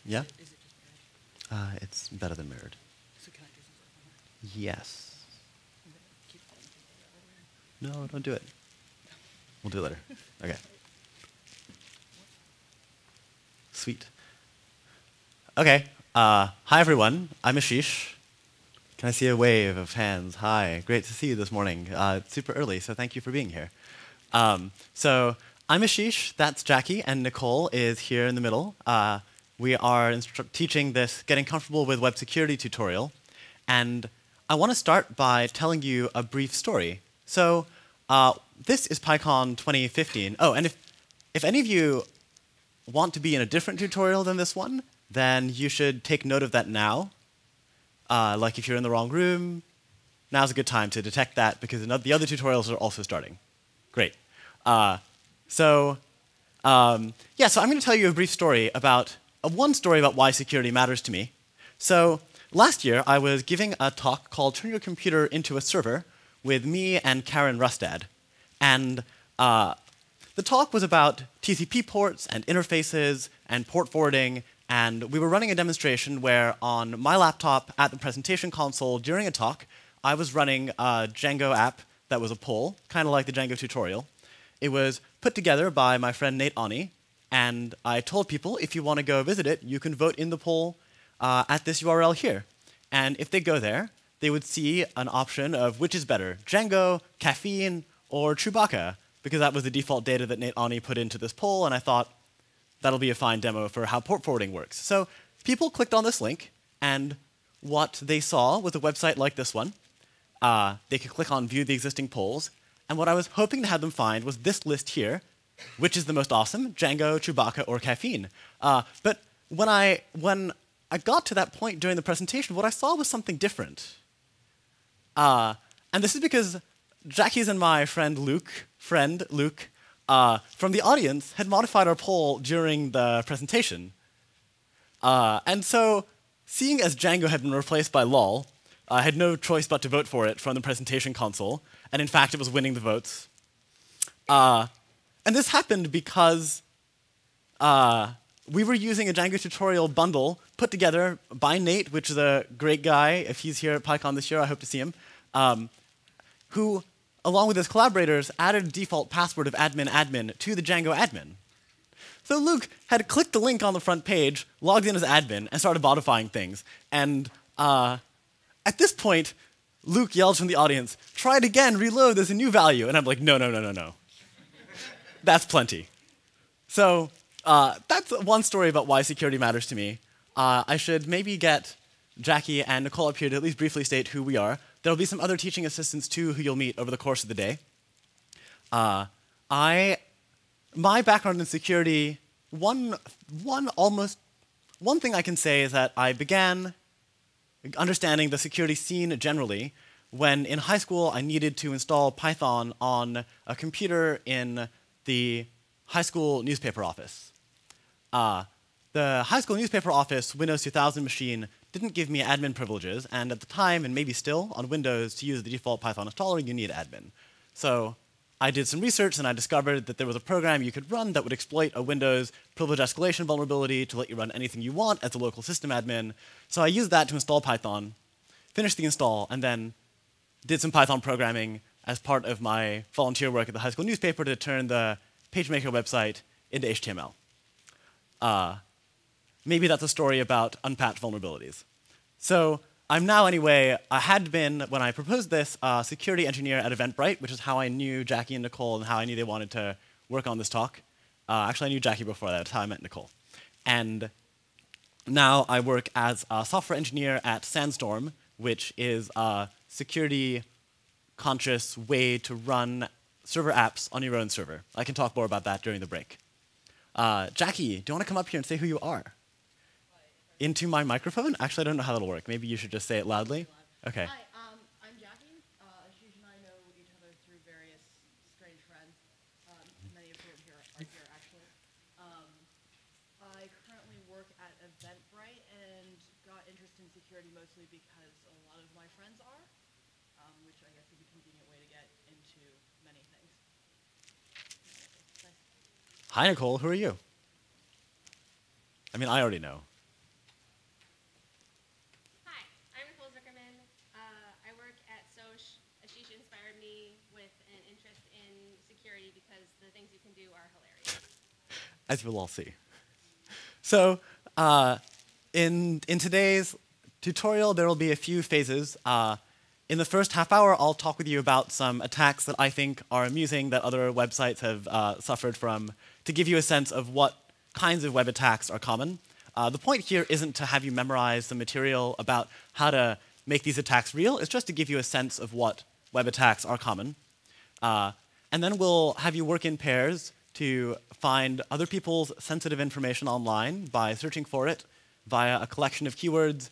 Yeah? Is it just mirrored? It's better than mirrored. So can I do some stuff on that? Yes. I'm gonna keep calling people the other way. No, don't do it. We'll do it later. Okay. Sweet. Okay. Hi, everyone. I'm Asheesh. Can I see a wave of hands? Hi. Great to see you this morning. It's super early, so thank you for being here. So I'm Asheesh. That's Jacky, and Nicole is here in the middle. We are teaching this Getting Comfortable with Web Security tutorial. And I want to start by telling you a brief story. So this is PyCon 2015. Oh, and if any of you want to be in a different tutorial than this one, then you should take note of that now. Like if you're in the wrong room, now's a good time to detect that because the other tutorials are also starting. Great. So I'm going to tell you a brief story about one story about why security matters to me. So last year, I was giving a talk called Turn Your Computer into a Server with me and Karen Rustad. And the talk was about TCP ports and interfaces and port forwarding. And we were running a demonstration where on my laptop at the presentation console during a talk, I was running a Django app that was a poll, kind of like the Django tutorial. It was put together by my friend Nate Ani, and I told people if you want to go visit it, you can vote in the poll at this URL here. And if they go there, they would see an option of which is better, Django, Caffeine, or Chewbacca, because that was the default data that Nate Ani put into this poll, and I thought that'll be a fine demo for how port forwarding works. So people clicked on this link, and what they saw was a website like this one. They could click on View the Existing Polls, and what I was hoping to have them find was this list here, which is the most awesome, Django, Chewbacca, or Caffeine. But when I got to that point during the presentation, what I saw was something different. And this is because Jacky's and my friend Luke, from the audience, had modified our poll during the presentation. And so, seeing as Django had been replaced by lol, I had no choice but to vote for it from the presentation console, and in fact, it was winning the votes. And this happened because we were using a Django tutorial bundle put together by Nate, which is a great guy. If he's here at PyCon this year, I hope to see him, who, along with his collaborators, added a default password of admin to the Django admin. So Luke had clicked the link on the front page, logged in as admin, and started modifying things. And at this point, Luke yelled from the audience, "Try it again, reload, there's a new value." And I'm like, no. That's plenty. So that's one story about why security matters to me. I should maybe get Jacky and Nicole up here to at least briefly state who we are. There'll be some other teaching assistants, too, who you'll meet over the course of the day. My background in security, one thing I can say is that I began understanding the security scene generally when in high school I needed to install Python on a computer in the high school newspaper office. The high school newspaper office Windows 2000 machine didn't give me admin privileges, and at the time, and maybe still, on Windows, to use the default Python installer, you need admin. So I did some research, and I discovered that there was a program you could run that would exploit a Windows privilege escalation vulnerability to let you run anything you want as a local system admin. So I used that to install Python, finished the install, and then did some Python programming as part of my volunteer work at the high school newspaper to turn the PageMaker website into HTML. Maybe that's a story about unpatched vulnerabilities. So I'm now, anyway, I had been, when I proposed this, a security engineer at Eventbrite, which is how I knew Jacky and Nicole and how I knew they wanted to work on this talk. Actually, I knew Jacky before that. That's how I met Nicole. And now I work as a software engineer at Sandstorm, which is a security-conscious way to run server apps on your own server. I can talk more about that during the break. Jacky, do you want to come up here and say who you are? Into my microphone? Actually, I don't know how that'll work. Maybe you should just say it loudly. Okay. Hi, I'm Jacky. Asheesh and I know each other through various strange friends, many of whom are here actually. I currently work at Eventbrite and got interested in security mostly because a lot of my friends are, which I guess is a convenient way to get into many things. Hi, Nicole. Who are you? I mean, I already know. as you'll all see. So in today's tutorial, there will be a few phases. In the first half hour, I'll talk with you about some attacks that I think are amusing that other websites have suffered from, to give you a sense of what kinds of web attacks are common. The point here isn't to have you memorize the material about how to make these attacks real. It's just to give you a sense of what web attacks are common. And then we'll have you work in pairs to find other people's sensitive information online by searching for it via a collection of keywords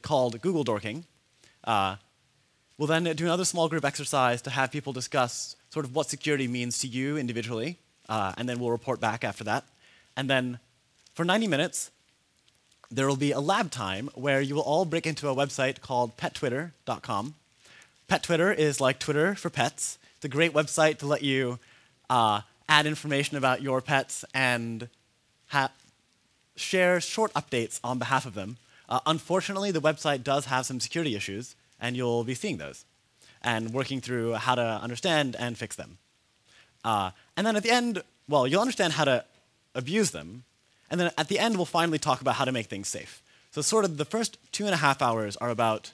called Google Dorking. We'll then do another small group exercise to have people discuss sort of what security means to you individually, and then we'll report back after that. And then for 90 minutes, there will be a lab time where you will all break into a website called pettwitter.com. Pet Twitter is like Twitter for pets. It's a great website to let you add information about your pets and share short updates on behalf of them. Unfortunately, the website does have some security issues, and you'll be seeing those and working through how to understand and fix them. And then at the end, well, you'll understand how to abuse them. And then at the end, we'll finally talk about how to make things safe. So sort of the first 2.5 hours are about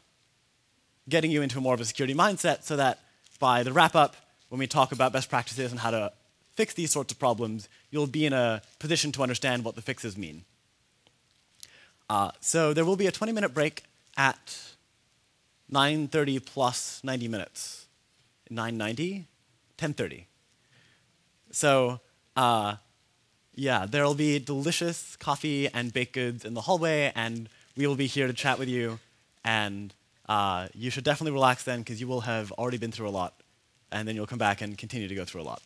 getting you into more of a security mindset so that by the wrap-up, when we talk about best practices and how to fix these sorts of problems, you'll be in a position to understand what the fixes mean. So there will be a 20-minute break at 9:30 plus 90 minutes. 9:90? 10:30. So yeah, there will be delicious coffee and baked goods in the hallway, and we will be here to chat with you. And you should definitely relax then, because you will have already been through a lot, and then you'll come back and continue to go through a lot.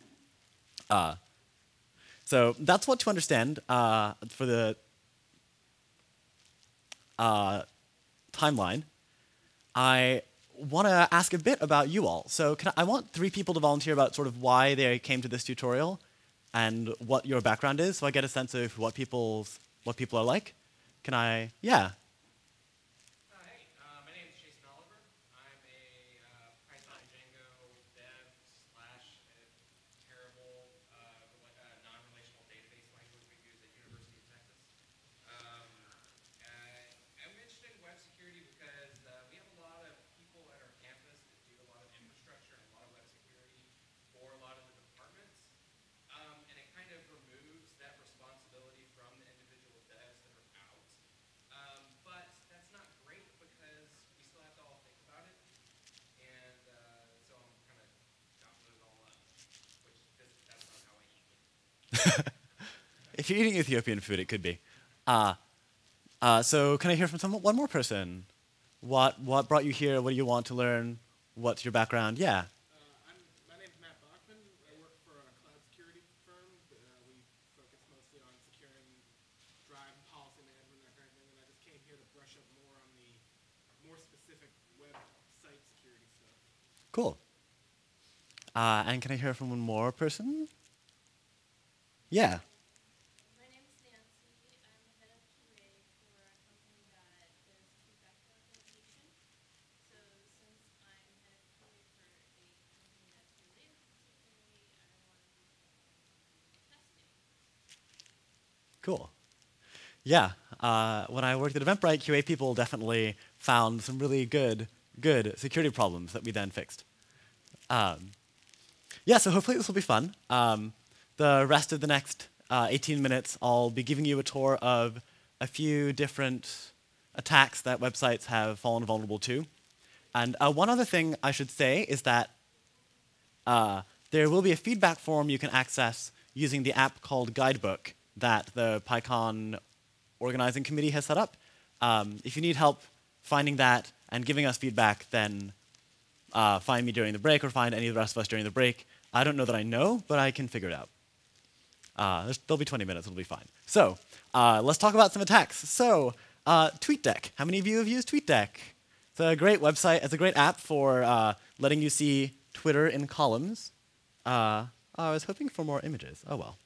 So that's what to understand for the timeline. I want to ask a bit about you all. So I want 3 people to volunteer about sort of why they came to this tutorial and what your background is, so I get a sense of what people are like. Can I? Yeah. Hey, my name is Jason Oliver. I'm a Python Django dev / terrible non-relational database language we use at University of Texas. I'm interested in web security because we have a lot of people at our campus that do a lot of infrastructure and a lot of web security for a lot of the departments. And it kind of removes that responsibility from the individual devs that are out. But that's not great because we still have to all think about it. And so I'm kind of chopping it all up, because that's not how I eat it. If you're eating Ethiopian food, it could be. So can I hear from one more person? What brought you here? What do you want to learn? What's your background? Yeah. My name's Matt Bachman. I work for a cloud security firm. We focus mostly on securing Drive and policy management, that kind of thing. And I just came here to brush up more on the more specific website security stuff. Cool. And can I hear from one more person? Yeah. My name is Nancy. I'm the head of QA for a company that does two-factor authentication. So since I'm head of QA for a company that's related to security, I want to do some testing. Cool. Yeah. When I worked at Eventbrite, QA people definitely found some really good security problems that we then fixed. Yeah, so hopefully this will be fun. The rest of the next 18 minutes, I'll be giving you a tour of a few different attacks that websites have fallen vulnerable to. And one other thing I should say is that there will be a feedback form you can access using the app called Guidebook that the PyCon organizing committee has set up. If you need help finding that and giving us feedback, then find me during the break or find any of the rest of us during the break. I don't know that I know, but I can figure it out. There'll be 20 minutes. It'll be fine. So let's talk about some attacks. So Tweetdeck. How many of you have used Tweetdeck? It's a great website. It's a great app for letting you see Twitter in columns. I was hoping for more images. Oh, well.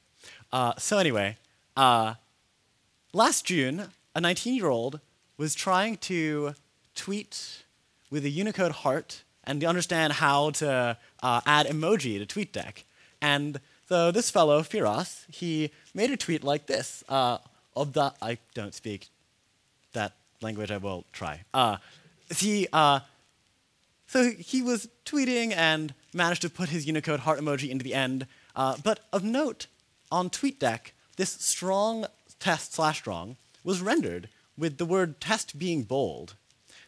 So anyway, last June, a 19-year-old was trying to tweet with a Unicode heart and to understand how to add emoji to Tweetdeck. And So this fellow, Firas, he made a tweet like this. I don't speak that language, I will try. So he was tweeting and managed to put his Unicode heart emoji into the end. But of note, on TweetDeck, this strong test /strong was rendered with the word test being bold.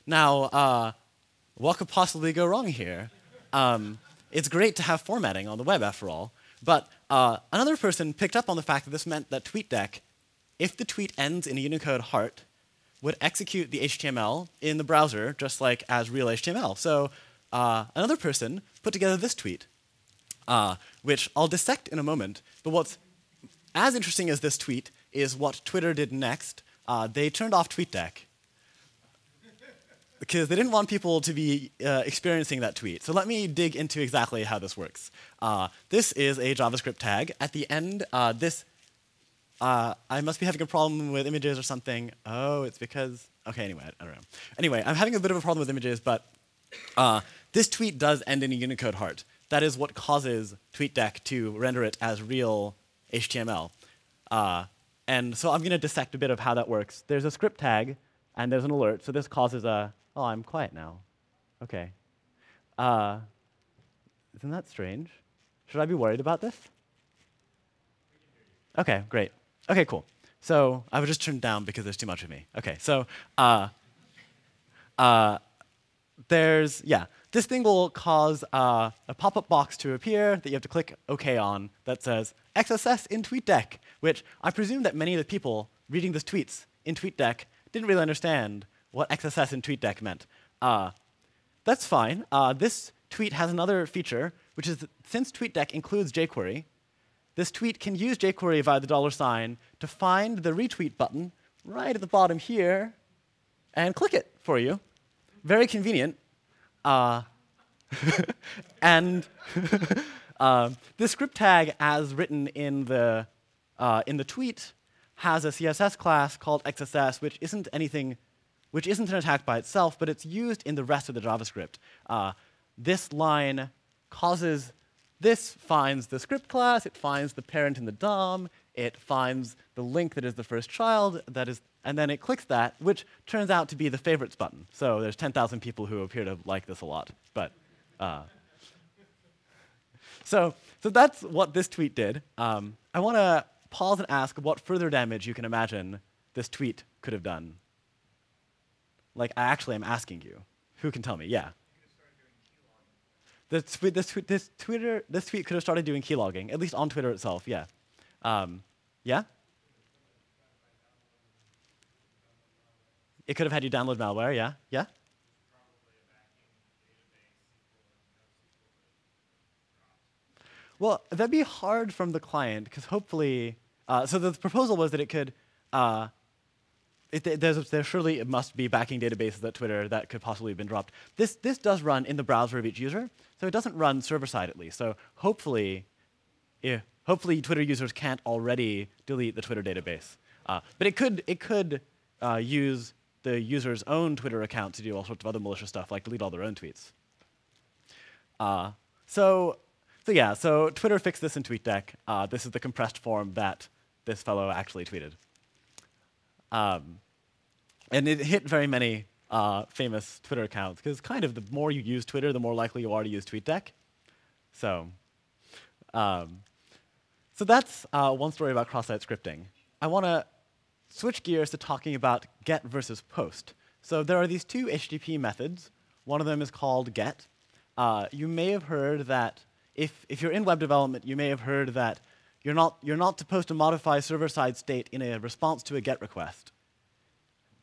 Now, what could possibly go wrong here? It's great to have formatting on the web, after all. But another person picked up on the fact that this meant that TweetDeck, if the tweet ends in a Unicode heart, would execute the HTML in the browser just like as real HTML. So another person put together this tweet, which I'll dissect in a moment. But what's as interesting as this tweet is what Twitter did next. They turned off TweetDeck because they didn't want people to be experiencing that tweet. So let me dig into exactly how this works. This is a JavaScript tag. At the end, I must be having a problem with images or something. Oh, it's because, OK, anyway, I don't know. Anyway, I'm having a bit of a problem with images, but this tweet does end in a Unicode heart. That is what causes TweetDeck to render it as real HTML. And so I'm going to dissect a bit of how that works. There's a script tag, and there's an alert. So this causes a, oh, I'm quiet now. OK. Isn't that strange? Should I be worried about this? OK, great. OK, cool. So I would just turn down because there's too much of me. OK, so this thing will cause a pop-up box to appear that you have to click OK on that says XSS in TweetDeck, which I presume that many of the people reading these tweets in TweetDeck didn't really understand what XSS in TweetDeck meant. That's fine. This tweet has another feature, which is that since TweetDeck includes jQuery, this tweet can use jQuery via the $sign to find the retweet button right at the bottom here and click it for you. Very convenient. And this script tag, as written in the tweet, has a CSS class called XSS, which isn't an attack by itself, but it's used in the rest of the JavaScript. This line causes this finds the script class, it finds the parent in the DOM, it finds the link that is the first child, and then it clicks that, which turns out to be the favorites button. So there's 10,000 people who appear to like this a lot. But so that's what this tweet did. I want to pause and ask what further damage you can imagine this tweet could have done. Like, I actually am asking you. Who can tell me? Yeah. This tweet could have started doing keylogging, at least on Twitter itself, yeah. Yeah? It could have had you download malware, yeah? Yeah? Well, that'd be hard from the client, because hopefully, so the proposal was that it could, there surely must be backing databases at Twitter that could possibly have been dropped. This does run in the browser of each user, so it doesn't run server-side at least. So hopefully Twitter users can't already delete the Twitter database. But it could use the user's own Twitter account to do all sorts of other malicious stuff, like delete all their own tweets. So Twitter fixed this in TweetDeck. This is the compressed form that this fellow actually tweeted. And it hit very many famous Twitter accounts, because kind of the more you use Twitter, the more likely you are to use TweetDeck. So that's one story about cross-site scripting. I want to switch gears to talking about get versus post. So there are these two HTTP methods. One of them is called get. You may have heard that if you're in web development, you may have heard that you're not supposed to modify server-side state in a response to a get request.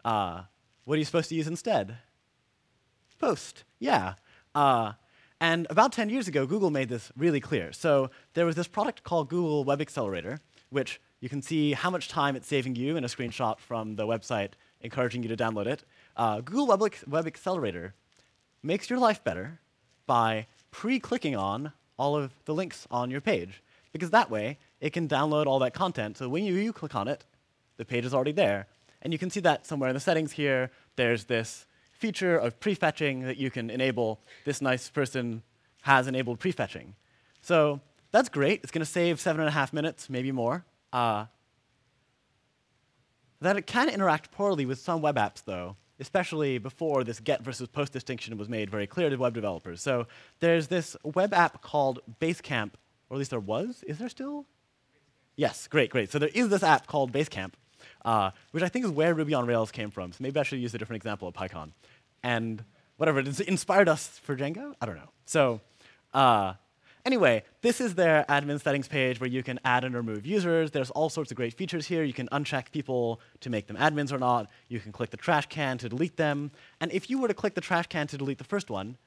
What are you supposed to use instead? Post, yeah. And about 10 years ago, Google made this really clear. So there was this product called Google Web Accelerator, which you can see how much time it's saving you in a screenshot from the website encouraging you to download it. Google Web Accelerator makes your life better by pre-clicking on all of the links on your page, because that way it can download all that content. So when you click on it, the page is already there. And you can see that somewhere in the settings here. There's this feature of prefetching that you can enable. This nice person has enabled prefetching. So that's great. It's going to save 7.5 minutes, maybe more. That it can interact poorly with some web apps, though, especially before this get versus post distinction was made very clear to web developers. So there's this web app called BaseCamp, or at least there was. Is there still? Yes, great, great. So there is this app called BaseCamp, which I think is where Ruby on Rails came from. So maybe I should use a different example of PyCon. And whatever, it inspired us for Django? I don't know. So anyway, this is their admin settings page where you can add and remove users. There's all sorts of great features here. You can uncheck people to make them admins or not. You can click the trash can to delete them. And if you were to click the trash can to delete the first one,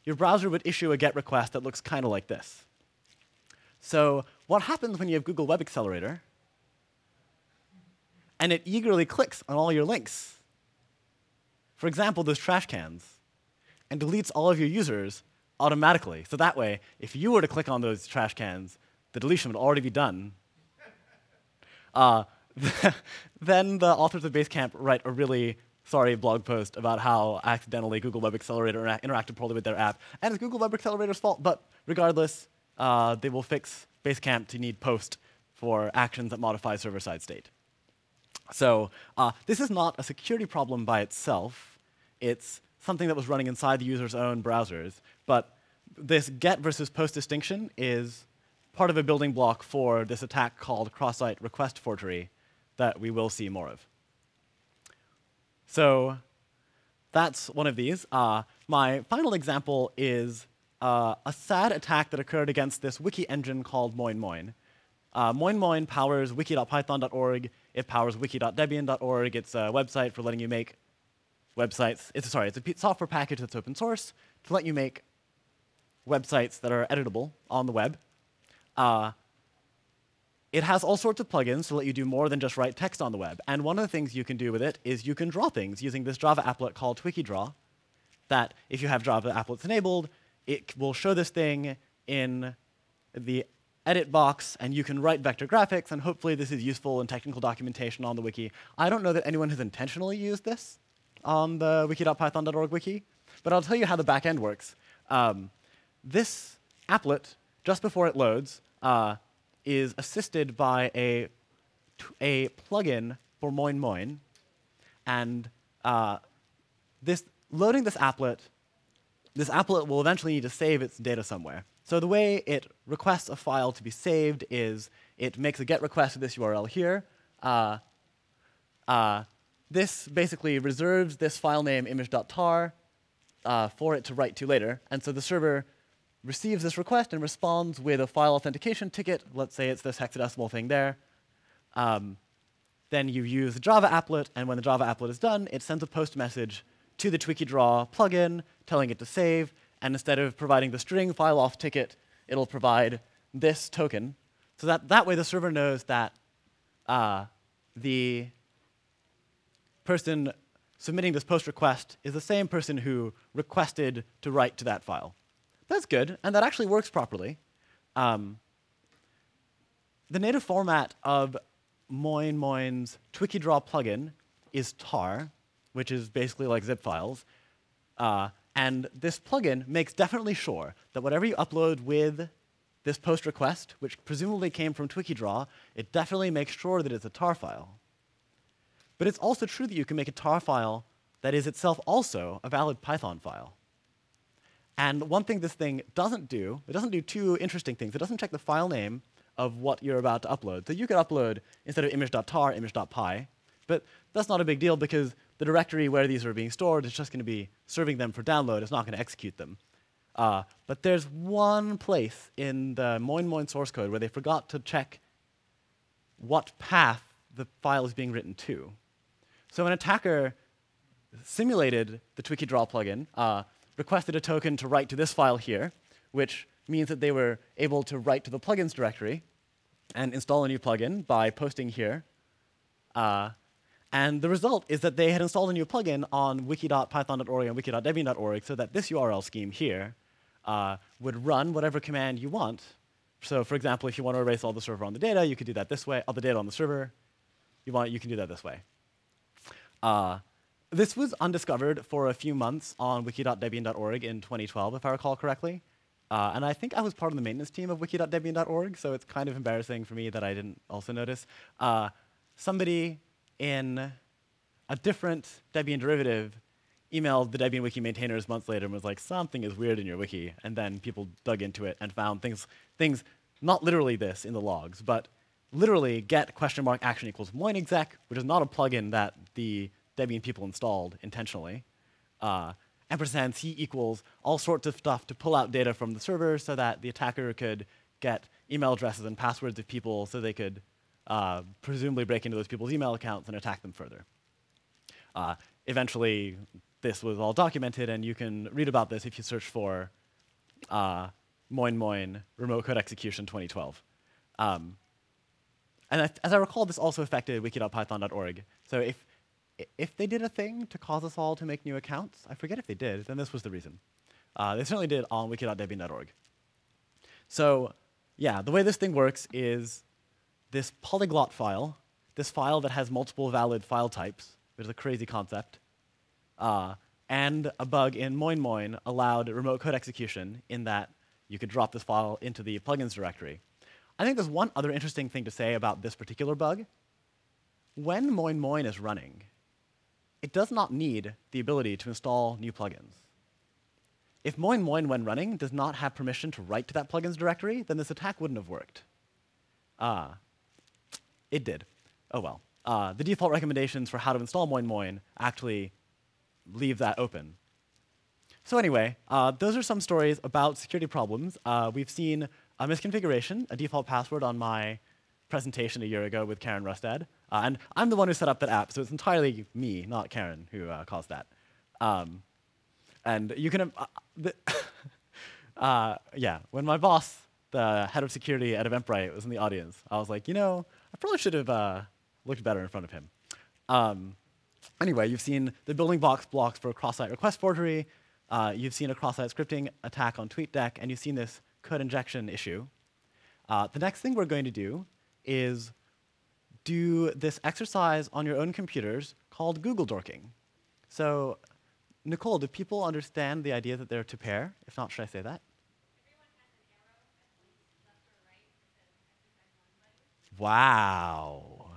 your browser would issue a GET request that looks kind of like this. So what happens when you have Google Web Accelerator and it eagerly clicks on all your links, for example, those trash cans, and deletes all of your users automatically. So that way, if you were to click on those trash cans, the deletion would already be done. Then the authors of BaseCamp write a really sorry blog post about how accidentally Google Web Accelerator interacted poorly with their app. And it's Google Web Accelerator's fault, but regardless, they will fix BaseCamp to need post for actions that modify server-side state. So this is not a security problem by itself. It's something that was running inside the user's own browsers. But this get versus post distinction is part of a building block for this attack called Crosssite request forgery that we will see more of. So that's one of these. My final example is a sad attack that occurred against this wiki engine called Moin. Moin powers wiki.python.org. It powers wiki.debian.org. It's a website for letting you make websites. It's a software package that's open source to let you make websites that are editable on the web. It has all sorts of plugins to let you do more than just write text on the web. And one of the things you can do with it is you can draw things using this Java applet called TwickyDraw, that if you have Java applets enabled, it will show this thing in the edit box, and you can write vector graphics, and hopefully this is useful in technical documentation on the wiki. I don't know that anyone has intentionally used this on the wiki.python.org wiki, but I'll tell you how the back end works. This applet, just before it loads, is assisted by a plugin for Moin. And loading this applet will eventually need to save its data somewhere. So the way it requests a file to be saved is it makes a GET request to this URL here. This basically reserves this file name image.tar for it to write to later. And so the server receives this request and responds with a file authentication ticket. Let's say it's this hexadecimal thing there. Then you use the Java applet, and when the Java applet is done, it sends a post message to the TwickyDraw plugin telling it to save. And instead of providing the string file auth ticket, it'll provide this token. So that way the server knows that the person submitting this post request is the same person who requested to write to that file. That's good, and that actually works properly. The native format of Moin's TwickyDraw plugin is tar, which is basically like zip files. And this plugin makes definitely sure that whatever you upload with this post request, which presumably came from TwickyDraw, it definitely makes sure that it's a tar file. But it's also true that you can make a tar file that is itself also a valid Python file. And one thing this thing doesn't do, it doesn't do two interesting things. It doesn't check the file name of what you're about to upload. So you could upload, instead of image.tar, image.py. But that's not a big deal because the directory where these are being stored is just going to be serving them for download. It's not going to execute them. But there's one place in the Moin source code where they forgot to check what path the file is being written to. So an attacker simulated the TwickyDraw plugin, requested a token to write to this file here, which means that they were able to write to the plugins directory and install a new plugin by posting here. And the result is that they had installed a new plugin on wiki.python.org and wiki.debian.org so that this URL scheme here would run whatever command you want. So for example, if you want to erase all the server on the data, you could do that this way. All the data on the server, you can do that this way. This was undiscovered for a few months on wiki.debian.org in 2012, if I recall correctly. And I think I was part of the maintenance team of wiki.debian.org, so it's kind of embarrassing for me that I didn't also notice. Somebody in a different Debian derivative emailed the Debian Wiki maintainers months later and was like, something is weird in your wiki. And then people dug into it and found things not literally this in the logs, but literally get !action equals Moin exec, which is not a plugin that the Debian people installed intentionally. Ampersand C equals all sorts of stuff to pull out data from the server so that the attacker could get email addresses and passwords of people so they could presumably break into those people's email accounts and attack them further. Eventually, this was all documented, and you can read about this if you search for Moin remote code execution 2012. And as I recall, this also affected wiki.python.org. So if they did a thing to cause us all to make new accounts, I forget if they did, then this was the reason. They certainly did on wiki.debian.org. So yeah, the way this thing works is this polyglot file, this file that has multiple valid file types, which is a crazy concept, and a bug in Moin allowed remote code execution in that you could drop this file into the plugins directory. I think there's one other interesting thing to say about this particular bug. When Moin is running, it does not need the ability to install new plugins. If Moin, when running, does not have permission to write to that plugins directory, then this attack wouldn't have worked. It did. Oh well. The default recommendations for how to install Moin actually leave that open. So anyway, those are some stories about security problems. We've seen a misconfiguration, a default password on my presentation a year ago with Karen Rustad. And I'm the one who set up that app, so it's entirely me, not Karen, who caused that. And you can, yeah, when my boss, the head of security at Eventbrite, was in the audience, I was like, you know, I probably should have looked better in front of him. Anyway, you've seen the building blocks for Crosssite request forgery. You've seen a Crosssite scripting attack on TweetDeck, and you've seen this code injection issue. The next thing we're going to do is do this exercise on your own computers called Google dorking. So, Nicole, do people understand the idea that they're to pair? If not, should I say that? Everyone has an arrow that points left or right that says exercise 1 button. Wow.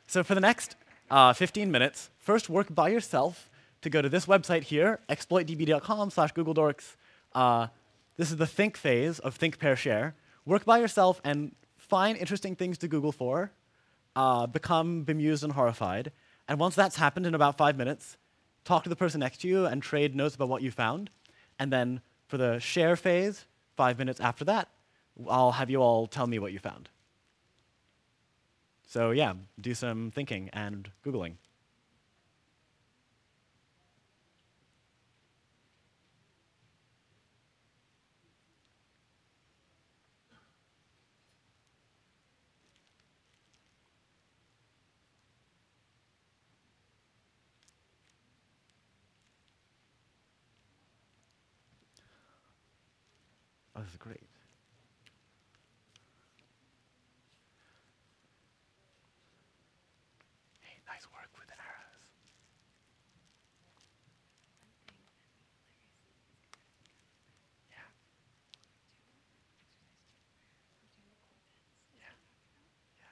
So for the next 15 minutes, first work by yourself to go to this website here, exploitdb.com/googledorks. This is the think phase of think, pair, share. Work by yourself and find interesting things to Google for, become bemused and horrified. And once that's happened in about 5 minutes, talk to the person next to you and trade notes about what you found. And then for the share phase, 5 minutes after that, I'll have you all tell me what you found. So yeah, do some thinking and Googling. Oh, this is great. Hey, nice work with the arrows. Yeah. Yeah. Yeah.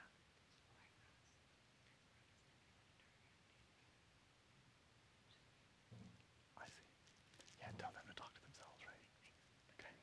I see. Yeah, tell them to talk to themselves, right? Okay.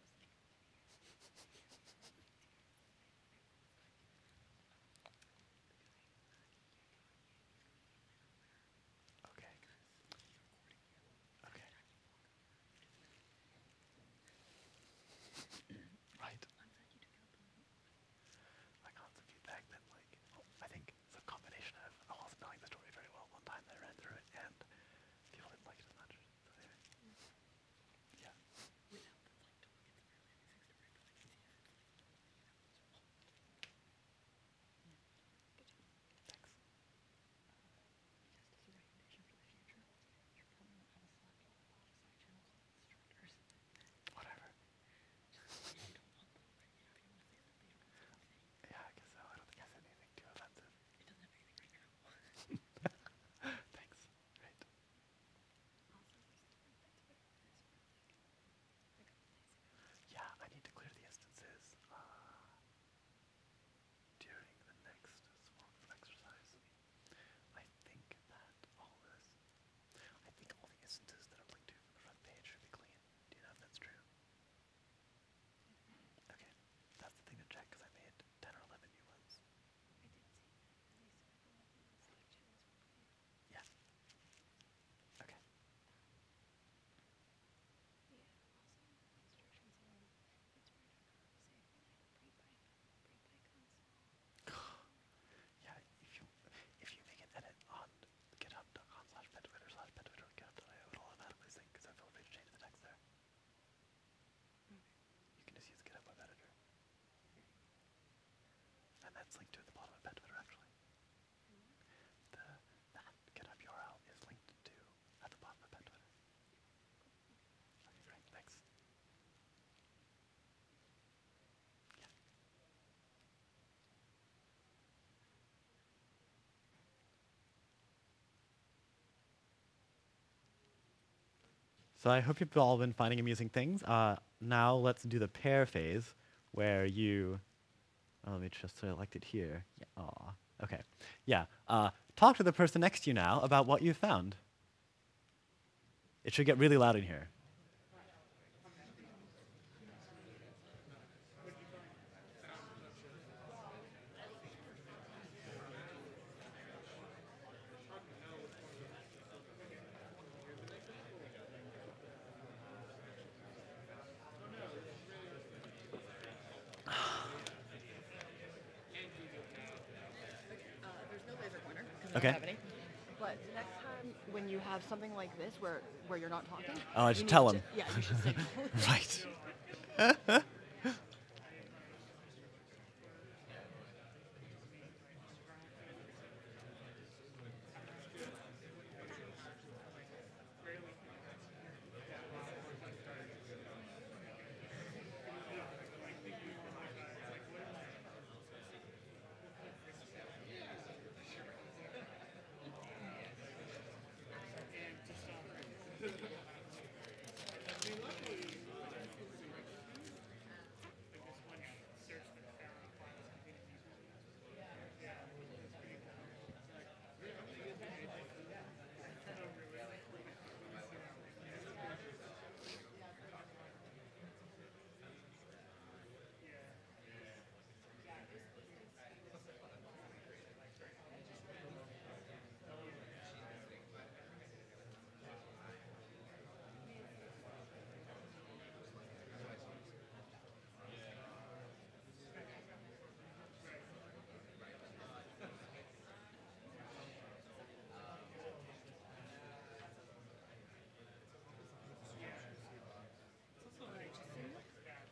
So I hope you've all been finding amusing things. Now let's do the pair phase, where you, let me just select it here. Yeah. Aw, okay. Yeah, talk to the person next to you now about what you found. It should get really loud in here. There's no laser pointer because Okay. I don't have any. But next time when you have something like this where you're not talking, Oh, I you should need tell to- him. Yeah, you should signal. Right.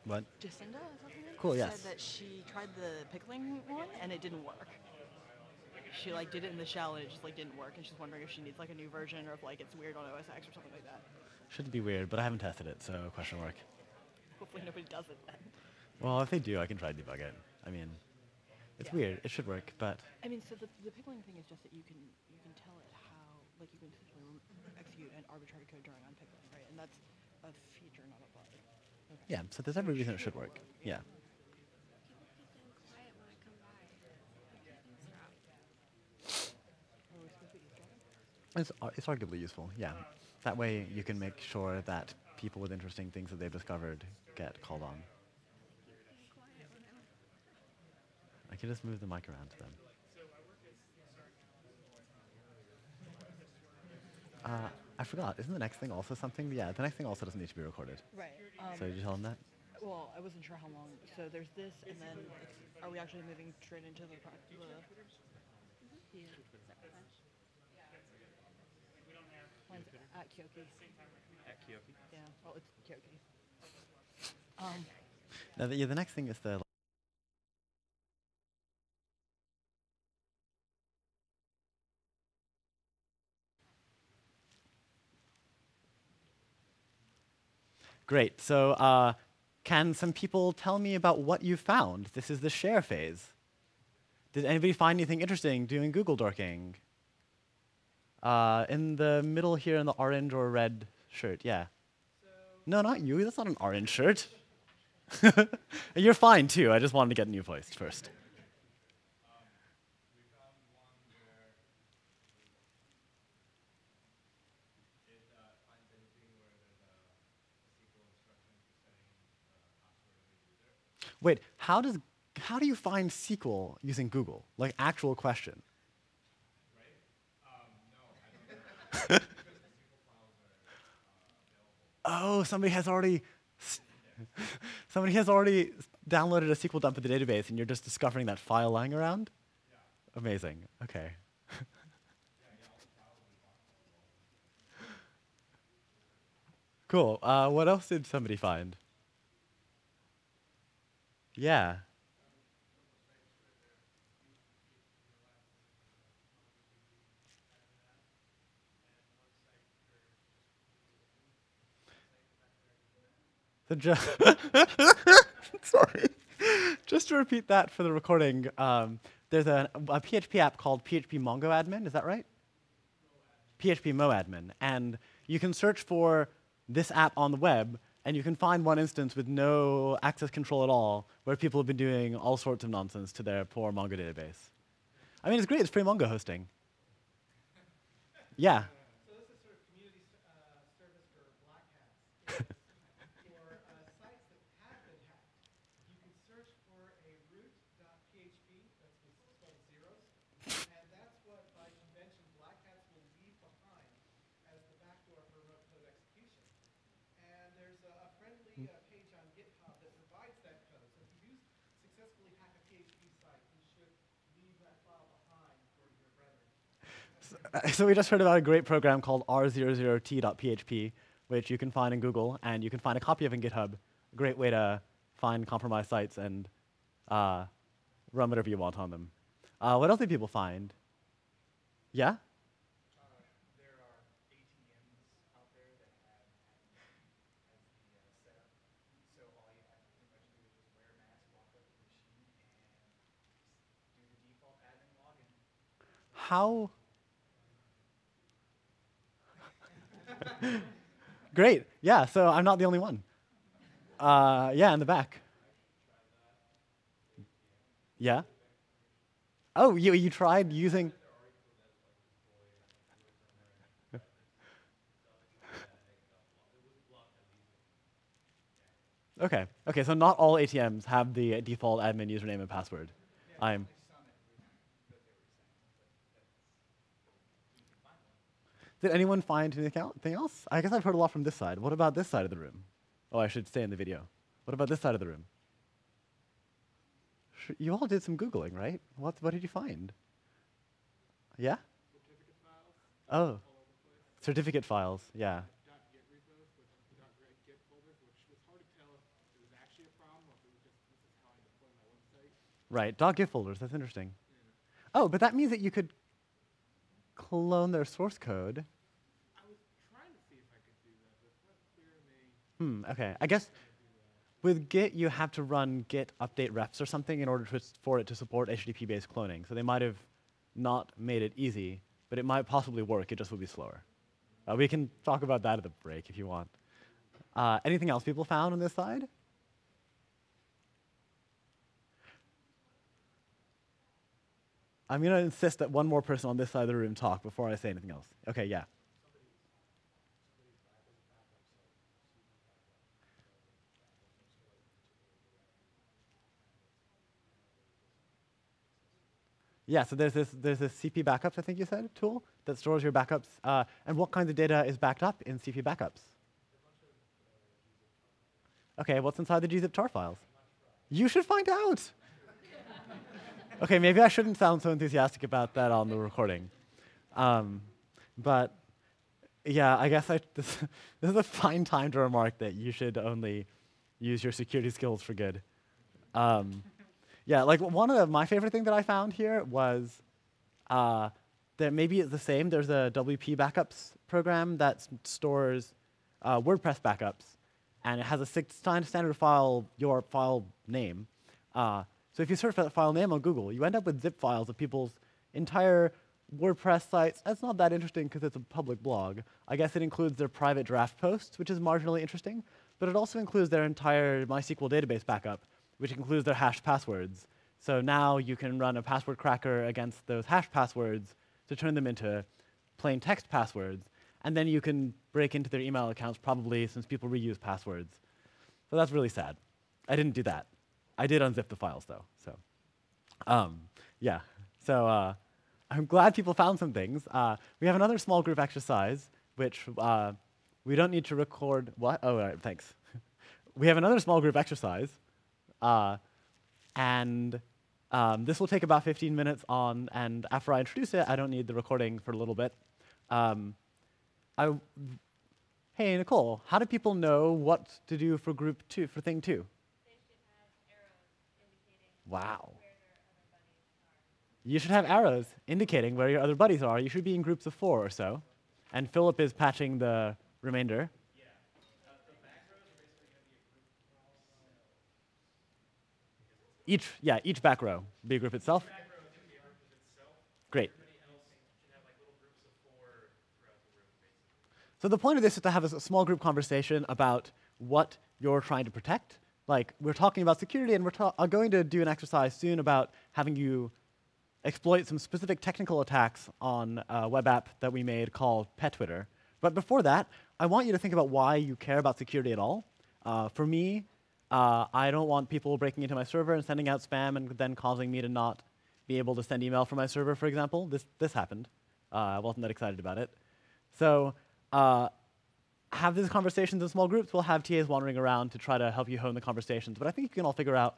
What? Jacinda or something? Cool, yes. Said that she tried the pickling one and it didn't work. She like did it in the shell and it just like didn't work, and she's wondering if she needs like a new version or if like it's weird on OS X or something like that. Shouldn't be weird, but I haven't tested it, so question mark. Hopefully nobody does it then. Well, if they do, I can try to debug it. I mean, it's Yeah. weird. It should work, but I mean, so the pickling thing is just that you can tell it how, like you can essentially execute an arbitrary code during unpickling, right? And that's a feature, not a bug. Okay. yeah. So there's every reason it should work. Yeah. Keep quiet when I come by. Oh, it's supposed to be Easter egg? It's arguably useful. Yeah. That way you can make sure that people with interesting things that they've discovered get called on. Quiet when I'm. I can just move the mic around to them. I forgot. Isn't the next thing also something? Yeah, the next thing also doesn't need to be recorded. Right. So did you tell them that? Well, I wasn't sure how long. So there's this, and then are we actually moving straight into the Yeah. Mine's at Kyoki. At Kyoki. Yeah. Well, it's Kyoki. No, the next thing is the. Great. So can some people tell me about what you found? This is the share phase. Did anybody find anything interesting doing Google dorking? In the middle here in the orange or red shirt, yeah. No, not you. That's not an orange shirt. You're fine, too. I just wanted to get you placed first. We found one where it finds anything where there's a SQL instruction for setting password of a user. Wait, how do you find SQL using Google? Like, actual question. Right? No, I don't know. Because the SQL files are available. Oh, somebody has already downloaded a SQL dump of the database, and you're just discovering that file lying around? Yeah. Amazing. Okay. Cool. What else did somebody find? Yeah. Sorry. Just to repeat that for the recording, there's a PHP app called PHP Mongo Admin. Is that right? PHP MoAdmin. And you can search for this app on the web, and you can find one instance with no access control at all, where people have been doing all sorts of nonsense to their poor Mongo database. I mean, it's great. It's free Mongo hosting. Yeah. So this is sort of community service for black hats. For sites that have been hacked, you can search for a root.php, that's spelled zeros, and that's what, by convention, black hats will leave behind as the backdoor for remote code execution. And there's a friendly page on GitHub that provides that code. So if you do successfully hack a PHP site, you should leave that file behind for your brethren. So we just heard about a great program called r00t.php, which you can find in Google, and you can find a copy of in GitHub. A great way to find compromised sites and run whatever you want on them. What else did people find? Yeah? There are ATMs out there that have admin as the setup. So all you have to pretty much do is just wear a mask, walk up to the machine, and do the default admin login. How? Great. Yeah, so I'm not the only one. Yeah, in the back. Yeah? Oh, you tried using... Okay. Okay, so not all ATMs have the default admin username and password. Did anyone find anything else? I guess I've heard a lot from this side. What about this side of the room? Oh, I should stay in the video. What about this side of the room? You all did some Googling, right? What did you find? Yeah? Certificate files, Oh, all over the place. certificate files, yeah. .git repos with .git folders, which was hard to tell if it was actually a problem or if it was just, this is how I deploy my website. Right, .git folders, that's interesting. Oh, but that means that you could clone their source code. I was trying to see if I could do that, but it's not clear to me. Okay, I guess with Git, you have to run git update refs or something in order for it to support HTTP-based cloning. So they might have not made it easy, but it might possibly work. It just would be slower. We can talk about that at the break if you want. Anything else people found on this side? I'm going to insist that one more person on this side of the room talk before I say anything else. Okay, yeah. Yeah, so there's this CP backups, I think you said, tool that stores your backups. And what kinds of data is backed up in CP backups? Okay, what's inside the gzip tar files? You should find out. Okay, maybe I shouldn't sound so enthusiastic about that on the recording. But yeah, I guess this is a fine time to remark that you should only use your security skills for good. Yeah, like one of my favorite thing that I found here was that maybe it's the same. There's a WP backups program that stores WordPress backups, and it has a 6-time standard file, your file name. So if you search for that file name on Google, you end up with zip files of people's entire WordPress sites. That's not that interesting because it's a public blog. I guess it includes their private draft posts, which is marginally interesting, but it also includes their entire MySQL database backup, which includes their hashed passwords. So now you can run a password cracker against those hashed passwords to turn them into plain text passwords, and then you can break into their email accounts probably since people reuse passwords. So that's really sad. I didn't do that. I did unzip the files though, so. Yeah, so I'm glad people found some things. We have another small group exercise, which we don't need to record, what? Oh, all right, thanks. We have another small group exercise, and this will take about 15 minutes on, and after I introduce it, I don't need the recording for a little bit. Hey, Nicole, how do people know what to do for group 2, for thing 2? They should have arrows indicating Wow. where their other buddies are. You should have arrows indicating where your other buddies are. You should be in groups of 4 or so. And Philip is patching the remainder. Yeah. The back rows are basically going to be a group of Each back row be a group itself. back row is going to be a group of itself. Great. Everybody else should have like little groups of 4 throughout the room, basically. So the point of this is to have a small group conversation about what you're trying to protect. Like, we're talking about security, and we're going to do an exercise soon about having you exploit some specific technical attacks on a web app that we made called Pet Twitter. But before that, I want you to think about why you care about security at all. For me, I don't want people breaking into my server and sending out spam and then causing me to not be able to send email from my server, for example. This happened. I wasn't that excited about it. So have these conversations in small groups. We'll have TAs wandering around to try to help you hone the conversations. But I think you can all figure out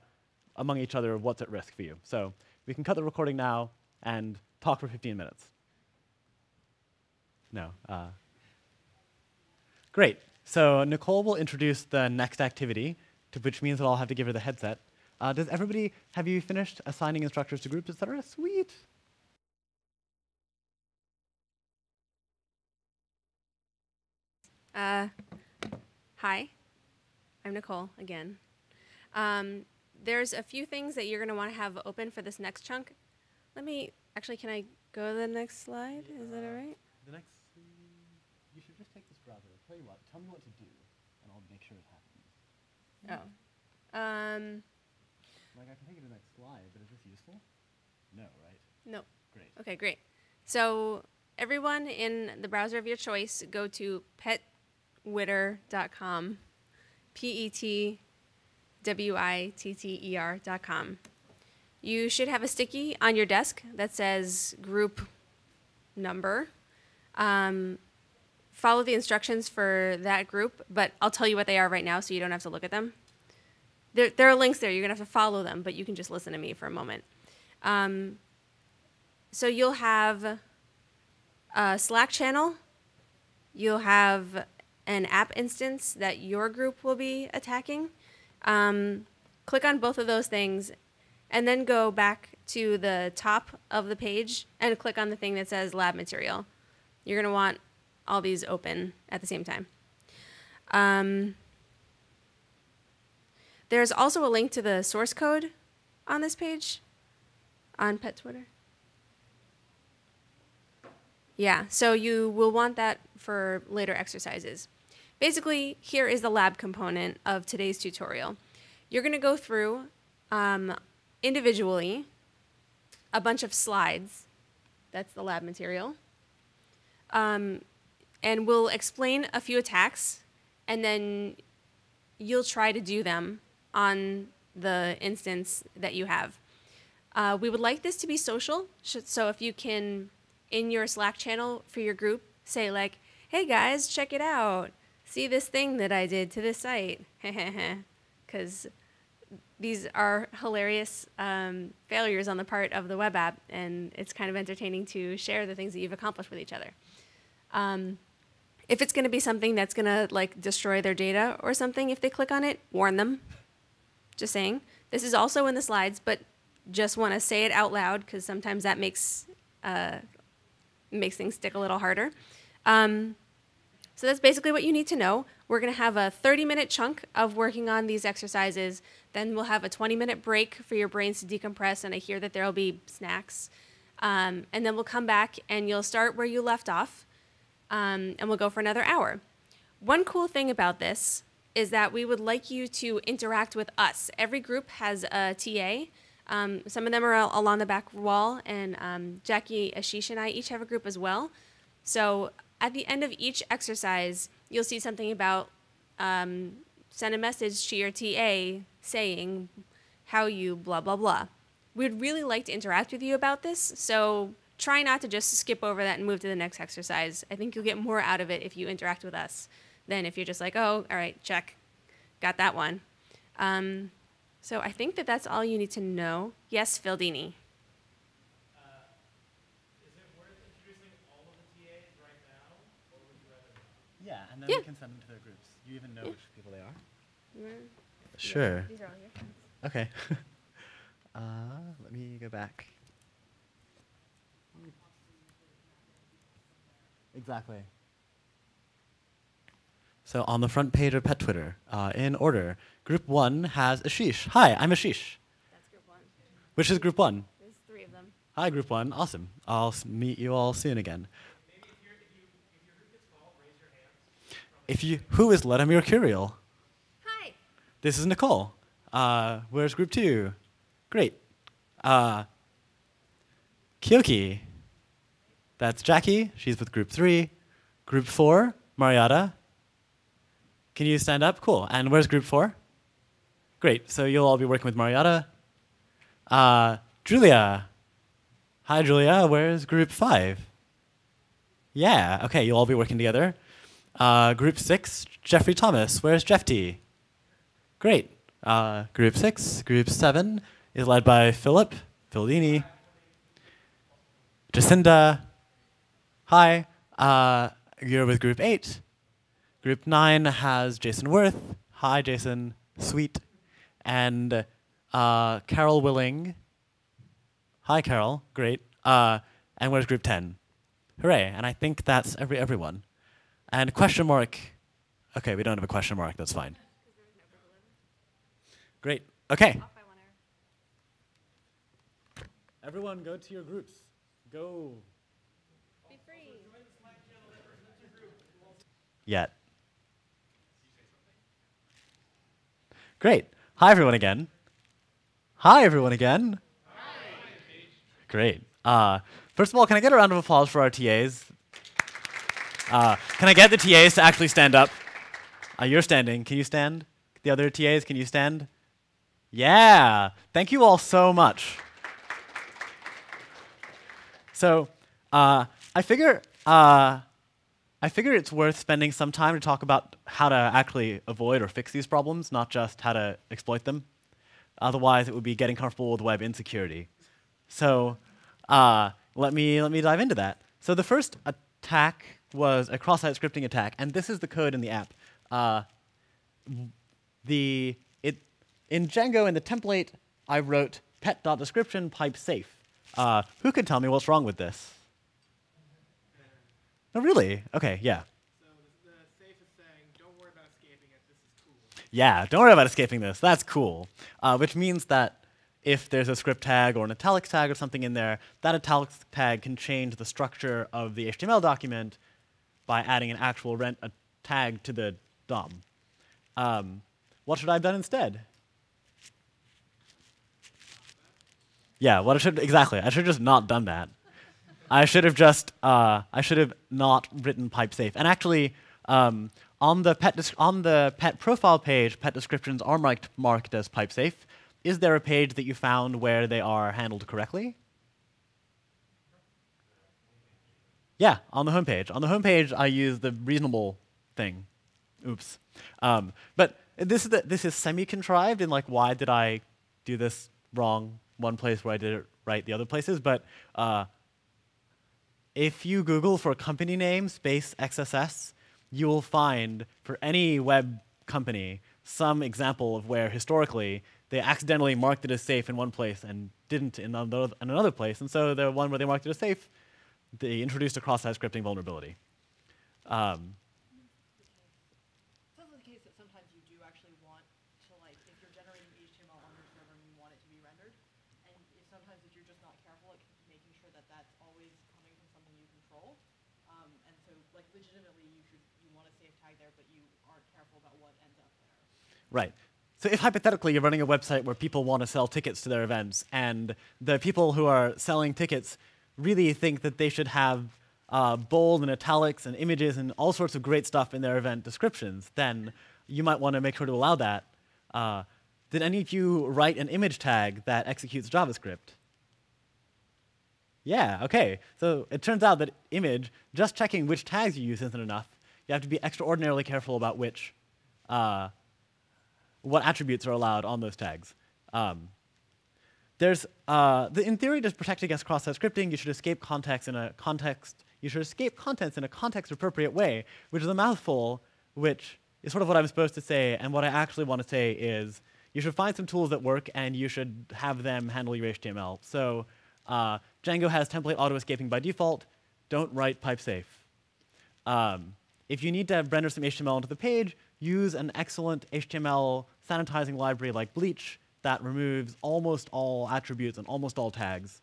among each other what's at risk for you. So we can cut the recording now and talk for 15 minutes. No. Great. So Nicole will introduce the next activity, which means that I'll have to give her the headset. Have you finished assigning instructors to groups, et cetera? Sweet. Hi, I'm Nicole again. There's a few things that you're going to want to have open for this next chunk. Actually, can I go to the next slide? Is that all right? You should just take this browser. I'll tell you what, tell me what to do, and I'll make sure it happens. Oh. Like, I can take it to the next slide, but is this useful? No, right? No. Great. Okay, great. So everyone in the browser of your choice, go to petwitter.com, petwitter.com. You should have a sticky on your desk that says group number. Follow the instructions for that group, but I'll tell you what they are right now so you don't have to look at them. There are links there. You're going to have to follow them, but you can just listen to me for a moment. So you'll have a Slack channel. You'll have an app instance that your group will be attacking. Click on both of those things, and then go back to the top of the page and click on the thing that says lab material. You're going to want all these open at the same time. There's also a link to the source code on this page on Pet Twitter. Yeah, so you will want that for later exercises. Basically, here is the lab component of today's tutorial. You're going to go through individually a bunch of slides. That's the lab material. And we'll explain a few attacks, and then you'll try to do them on the instance that you have. We would like this to be social, so if you can, in your Slack channel for your group, say like, hey guys, check it out. See this thing that I did to this site. Because these are hilarious failures on the part of the web app, and it's kind of entertaining to share the things that you've accomplished with each other. If it's going to be something that's going to like destroy their data or something, if they click on it, warn them. Just saying. This is also in the slides, but just want to say it out loud because sometimes that makes things stick a little harder. So that's basically what you need to know. We're going to have a 30-minute chunk of working on these exercises. Then we'll have a 20-minute break for your brains to decompress, and I hear that there will be snacks. And then we'll come back, and you'll start where you left off, and we'll go for another hour. One cool thing about this is that we would like you to interact with us. Every group has a TA. Some of them are along the back wall, and Jacky, Asheesh, and I each have a group as well. So at the end of each exercise, you'll see something about send a message to your TA saying how you blah, blah, blah. We'd really like to interact with you about this, so try not to just skip over that and move to the next exercise. I think you'll get more out of it if you interact with us than if you're just like, oh, all right, check, got that one. So I think that that's all you need to know. Yes, Fildini. Is it worth introducing all of the TAs right now, or would you rather not? Yeah, and then Yeah. we can send them to their groups. You even know which people they are? Yeah, Sure. these are all your friends. Okay. Let me go back. Exactly. So on the front page of Pet Twitter, in order, Group 1 has Asheesh. Hi, I'm Asheesh. That's group one. Which is Group 1? There's three of them. Hi, Group 1. Awesome. I'll meet you all soon again. Maybe if your group gets called, raise your hand Who is Ledimir Curiel? Hi. This is Nicole. Where's group 2? Great. Kyoki. That's Jacky. She's with group 3. Group 4, Marietta. Can you stand up? Cool. And where's group 4? Great. So you'll all be working with Marietta. Julia. Hi, Julia. Where's group 5? Yeah. OK, you'll all be working together. Group 6, Jeffrey Thomas. Where's Jeff T? Great. Group 6. Group 7 is led by Philip Fildini. Jacinda. Hi. You're with group 8. Group 9 has Jason Worth. Hi, Jason. Sweet. And Carol Willing. Hi, Carol. Great. And where's group 10? Hooray. And I think that's everyone. And question mark. OK, we don't have a question mark. That's fine. Great. OK. Everyone go to your groups. Go. Be free. Yet. Great. Hi, everyone again. Hi, everyone again. Hi. Great. First of all, can I get a round of applause for our TAs? Can I get the TAs to actually stand up? You're standing. Can you stand? The other TAs, can you stand? Yeah. Thank you all so much. So I figure it's worth spending some time to talk about how to actually avoid or fix these problems, not just how to exploit them. Otherwise, it would be getting comfortable with web insecurity. So let me dive into that. So the first attack was a cross-site scripting attack, and this is the code in the app. In Django, in the template, I wrote pet.description pipe safe. Who can tell me what's wrong with this? Oh, really? OK, yeah. So the safe is saying, don't worry about escaping it. This is cool. Yeah, don't worry about escaping this. That's cool. Which means that if there's a script tag or an italics tag or something in there, that italics tag can change the structure of the HTML document by adding an actual tag to the DOM. What should I have done instead? Yeah, exactly. I should have just not done that. I should have not written pipe safe. And actually, on the pet profile page, pet descriptions are marked as pipe safe. Is there a page that you found where they are handled correctly? Yeah, on the home page. On the home page, I use the reasonable thing. Oops. But this is semi-contrived in like, why did I do this wrong one place where I did it right the other places? But if you Google for company name space XSS, you will find for any web company some example of where historically they accidentally marked it as safe in one place and didn't in another place. And so the one where they marked it as safe, they introduced a cross-site scripting vulnerability. Sounds like the case that sometimes you do actually want to, like, if you're generating HTML on your server and you want it to be rendered, and sometimes if you're just not careful at making sure that that's always coming from something you control, and so, like, legitimately you want a safe tag there, but you aren't careful about what ends up there. Right. So if hypothetically you're running a website where people want to sell tickets to their events, and the people who are selling tickets really think that they should have bold and italics and images and all sorts of great stuff in their event descriptions, then you might want to make sure to allow that. Did any of you write an image tag that executes JavaScript? Yeah, OK. So it turns out that image, just checking which tags you use isn't enough. You have to be extraordinarily careful about what attributes are allowed on those tags. In theory, to protect against cross-site scripting, you should escape contents in a context-appropriate way, which is a mouthful, which is sort of what I'm supposed to say. And what I actually want to say is you should find some tools that work, and you should have them handle your HTML. So Django has template auto-escaping by default. Don't write pipe safe. If you need to render some HTML onto the page, use an excellent HTML sanitizing library like Bleach that removes almost all attributes and almost all tags.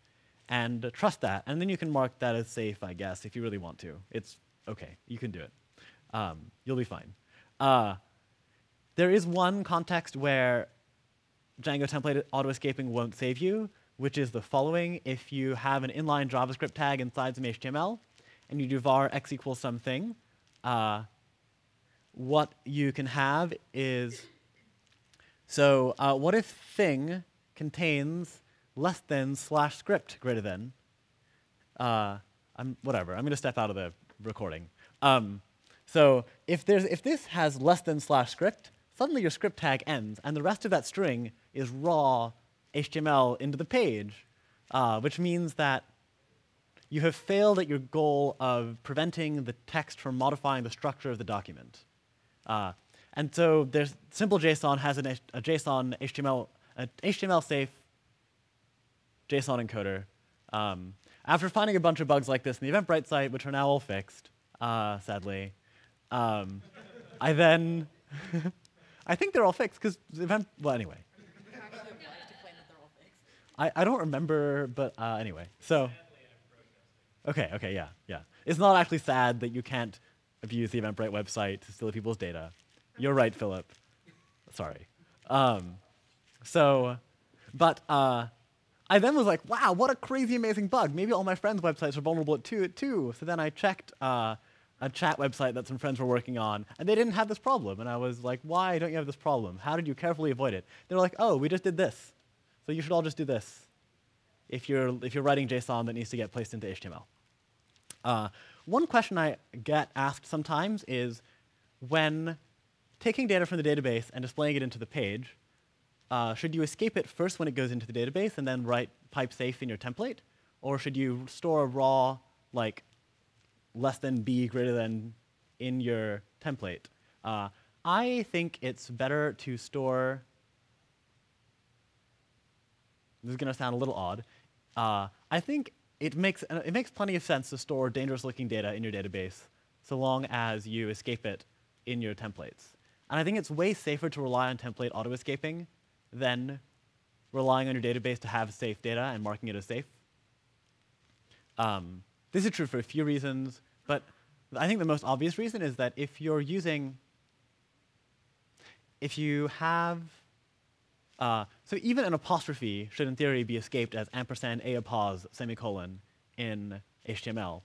And trust that. And then you can mark that as safe, I guess, if you really want to. It's OK. You can do it. You'll be fine. There is one context where Django template auto-escaping won't save you, which is the following. If you have an inline JavaScript tag inside some HTML, and you do var x equals something, what you can have is, so what if thing contains less than / script greater than? Whatever, I'm going to step out of the recording. So if this has less than / script, suddenly your script tag ends, and the rest of that string is raw HTML into the page, which means that you have failed at your goal of preventing the text from modifying the structure of the document. And so there's simple JSON has a JSON HTML safe JSON encoder. After finding a bunch of bugs like this in the Eventbrite site, which are now all fixed, sadly, I then I think they're all fixed because well, anyway. Actually applies to claim that they're all fixed. I don't remember, but anyway. So, okay, yeah. It's not actually sad that you can't abuse the Eventbrite website to steal people's data. You're right, Philip. Sorry. But I then was like, wow, what a crazy amazing bug. Maybe all my friends' websites are vulnerable to it too. So then I checked a chat website that some friends were working on, and they didn't have this problem. And I was like, why don't you have this problem? How did you carefully avoid it? They were like, oh, we just did this. So you should all just do this if you're writing JSON that needs to get placed into HTML. One question I get asked sometimes is, when taking data from the database and displaying it into the page, should you escape it first when it goes into the database and then write pipe safe in your template? Or should you store a raw, like, less than b greater than in your template? I think it's better to store, this is going to sound a little odd, I think it makes plenty of sense to store dangerous-looking data in your database so long as you escape it in your templates. And I think it's way safer to rely on template auto-escaping than relying on your database to have safe data and marking it as safe. This is true for a few reasons, but I think the most obvious reason is that if you have, so even an apostrophe should in theory be escaped as ampersand a pause semicolon in HTML.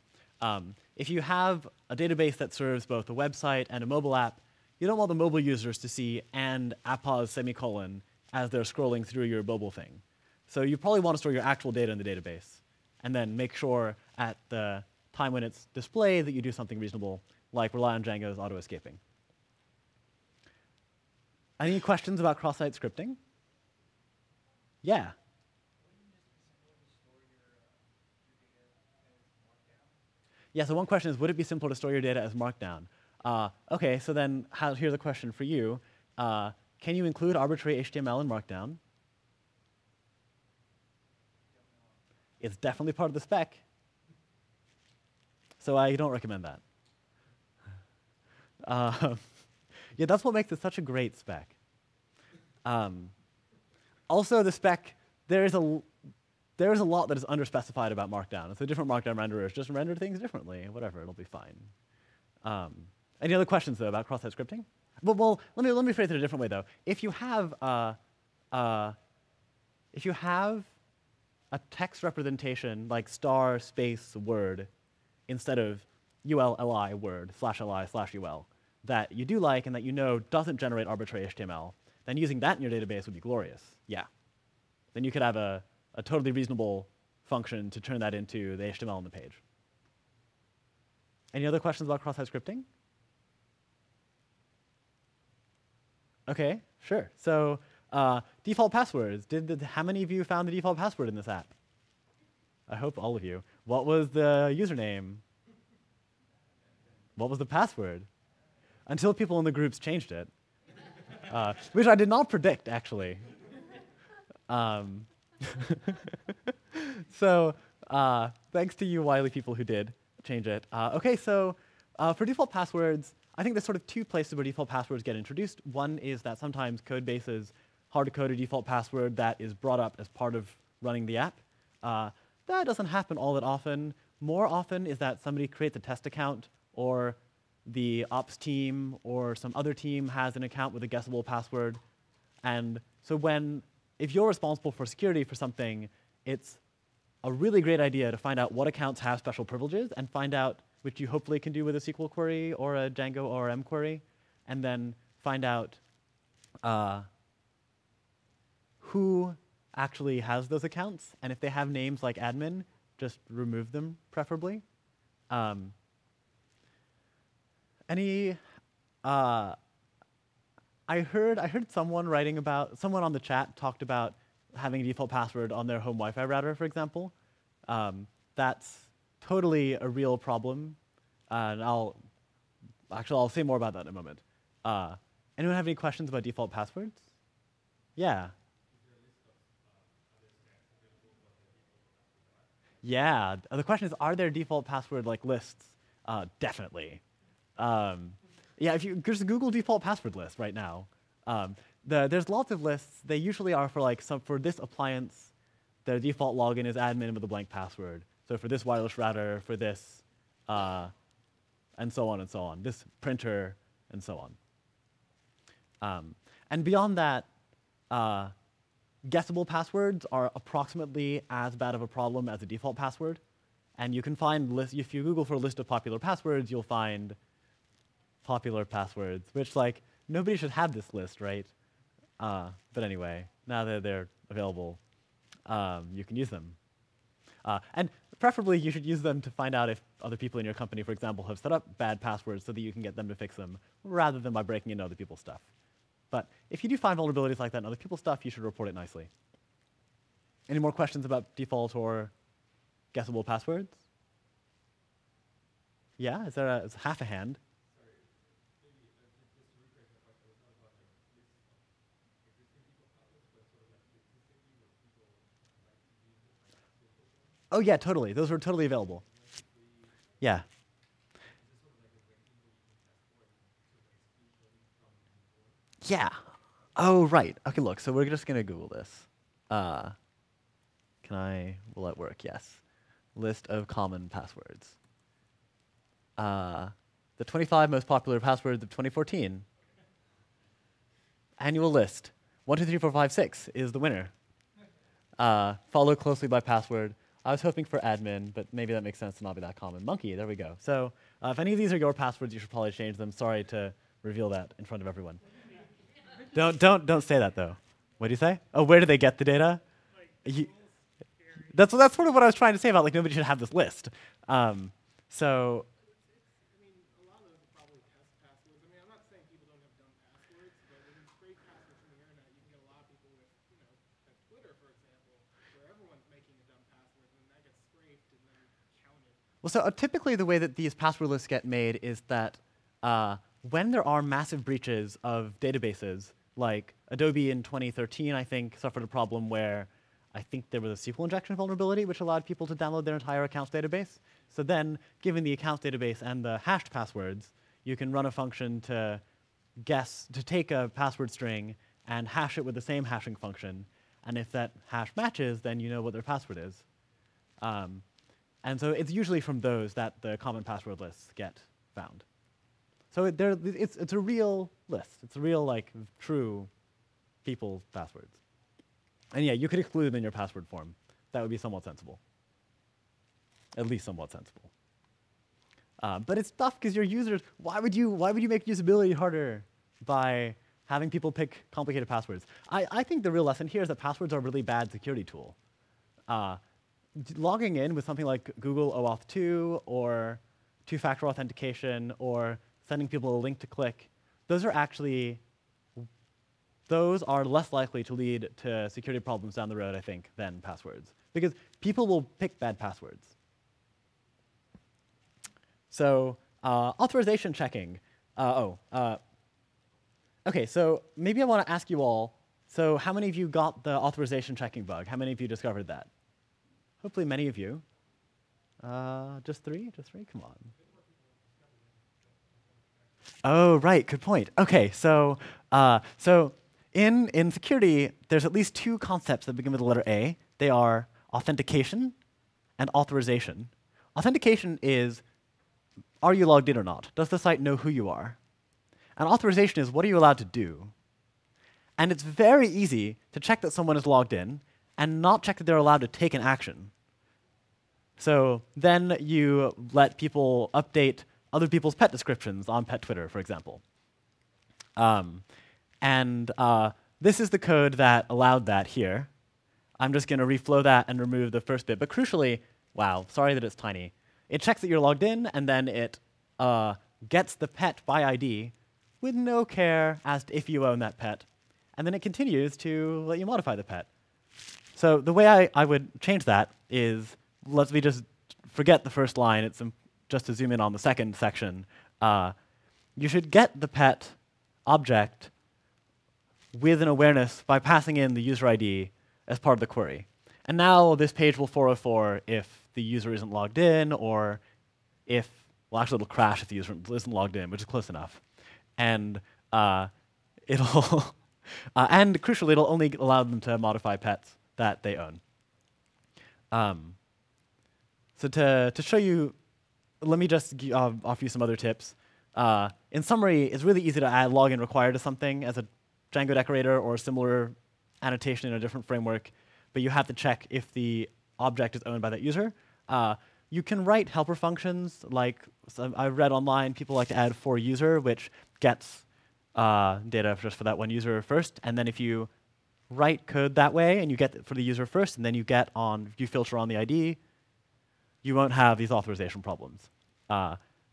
If you have a database that serves both a website and a mobile app, you don't want the mobile users to see and appause semicolon as they're scrolling through your mobile thing. So you probably want to store your actual data in the database, and then make sure at the time when it's displayed that you do something reasonable, like rely on Django's auto-escaping. Any questions about cross-site scripting? Yeah. Yeah, so one question is, would it be simpler to store your data as Markdown? Okay, so then here's a question for you. Can you include arbitrary HTML in Markdown? It's definitely part of the spec. So I don't recommend that. Yeah, that's what makes it such a great spec. Also, the spec, there is a lot that is underspecified about Markdown. And so different Markdown renderers just render things differently. Whatever, it'll be fine. Any other questions, though, about cross-site scripting? Well, let me phrase it a different way, though. If you have a text representation like star space word instead of ULLI word /li/ul that you do like and that you know doesn't generate arbitrary HTML, then using that in your database would be glorious. Yeah. Then you could have a totally reasonable function to turn that into the HTML on the page. Any other questions about cross-site scripting? Okay, sure. So default passwords. How many of you found the default password in this app? I hope all of you. What was the username? What was the password? Until people in the groups changed it, which I did not predict, actually. So thanks to you wily people who did change it. Okay, so for default passwords, I think there's sort of two places where default passwords get introduced. One is that sometimes code bases hard-to-code a default password that is brought up as part of running the app. That doesn't happen all that often. More often is that somebody creates a test account or the ops team or some other team has an account with a guessable password. And so if you're responsible for security for something, it's a really great idea to find out what accounts have special privileges and find out, which you hopefully can do with a SQL query or a Django ORM query, and then find out who actually has those accounts. And if they have names like admin, just remove them, preferably. I heard someone someone on the chat talked about having a default password on their home Wi-Fi router, for example. That's totally a real problem, and I'll say more about that in a moment. Anyone have any questions about default passwords? Yeah. Yeah. The question is, are there default password lists? Definitely. Yeah, if you just Google default password list right now, there's lots of lists. They usually are for this appliance, their default login is admin with a blank password. So for this wireless router, for this, and so on and so on. This printer, and so on. And beyond that, guessable passwords are approximately as bad of a problem as a default password. And you can find if you Google for a list of popular passwords, you'll find popular passwords, which nobody should have this list, right? But anyway, now that they're available, you can use them. And preferably, you should use them to find out if other people in your company, for example, have set up bad passwords so that you can get them to fix them, rather than by breaking into other people's stuff. But if you do find vulnerabilities like that in other people's stuff, you should report it nicely. Any more questions about default or guessable passwords? Yeah, is there it's half a hand? Oh yeah, totally. Those were totally available. Yeah. Yeah. Oh, right. Okay, look, so we're just going to Google this. Will it work? Yes. List of common passwords. The 25 most popular passwords of 2014. Annual list. 1, 2, 3, 4, 5, 6 is the winner. Followed closely by password. I was hoping for admin, but maybe that makes sense to not be that common. Monkey, there we go. So if any of these are your passwords, you should probably change them. Sorry to reveal that in front of everyone. Don't say that though. What do you say? Oh, where do they get the data? That's sort of what I was trying to say about nobody should have this list. So. I mean, a lot of them are probably test passwords. I mean, I'm not saying people don't have dumb passwords, but when you scrape passwords from the internet, you can get a lot of people with, at Twitter, for example, where everyone's making a dumb password, and then that gets scraped and then counted. Well, so typically the way that these password lists get made is that when there are massive breaches of databases, like Adobe in 2013, I think, suffered a problem where I think there was a SQL injection vulnerability which allowed people to download their entire accounts database. So then, given the accounts database and the hashed passwords, you can run a function to take a password string and hash it with the same hashing function. And if that hash matches, then you know what their password is. And so it's usually from those that the common password lists get found. So it's a real list. It's a real, true people's passwords. And yeah, you could exclude them in your password form. That would be somewhat sensible. At least somewhat sensible. But it's tough because your users, why would you make usability harder by having people pick complicated passwords? I think the real lesson here is that passwords are a really bad security tool. Logging in with something like Google OAuth 2 or two-factor authentication or sending people a link to click, those are less likely to lead to security problems down the road, I think, than passwords. Because people will pick bad passwords. So authorization checking. OK, so maybe I want to ask you all, so how many of you got the authorization checking bug? How many of you discovered that? Hopefully many of you. Just three? Just three? Come on. Oh, right, good point. OK, so in security, there's at least two concepts that begin with the letter A. They are authentication and authorization. Authentication is are you logged in or not? Does the site know who you are? And authorization is, what are you allowed to do? And it's very easy to check that someone is logged in and not check that they're allowed to take an action. So then you let people update other people's pet descriptions on pet Twitter, for example. This is the code that allowed that here. I'm just going to reflow that and remove the first bit. But crucially, wow, sorry that it's tiny. It checks that you're logged in, and then it gets the pet by ID with no care as to if you own that pet. And then it continues to let you modify the pet. So the way I would change that is, let me just forget the first line. It's just to zoom in on the second section. You should get the pet object with an awareness by passing in the user ID as part of the query. And now this page will 404 if the user isn't logged in, or if, well, actually it'll crash if the user isn't logged in, which is close enough. And it'll, and crucially, it'll only allow them to modify pets that they own. So to show you, let me just offer you some other tips. In summary, it's really easy to add login required to something as a Django decorator or a similar annotation in a different framework, but you have to check if the object is owned by that user. You can write helper functions, like I read online, people like to add for user, which gets data just for that one user first, and then if you write code that way and you get it for the user first, and then you filter on the ID, you won't have these authorization problems.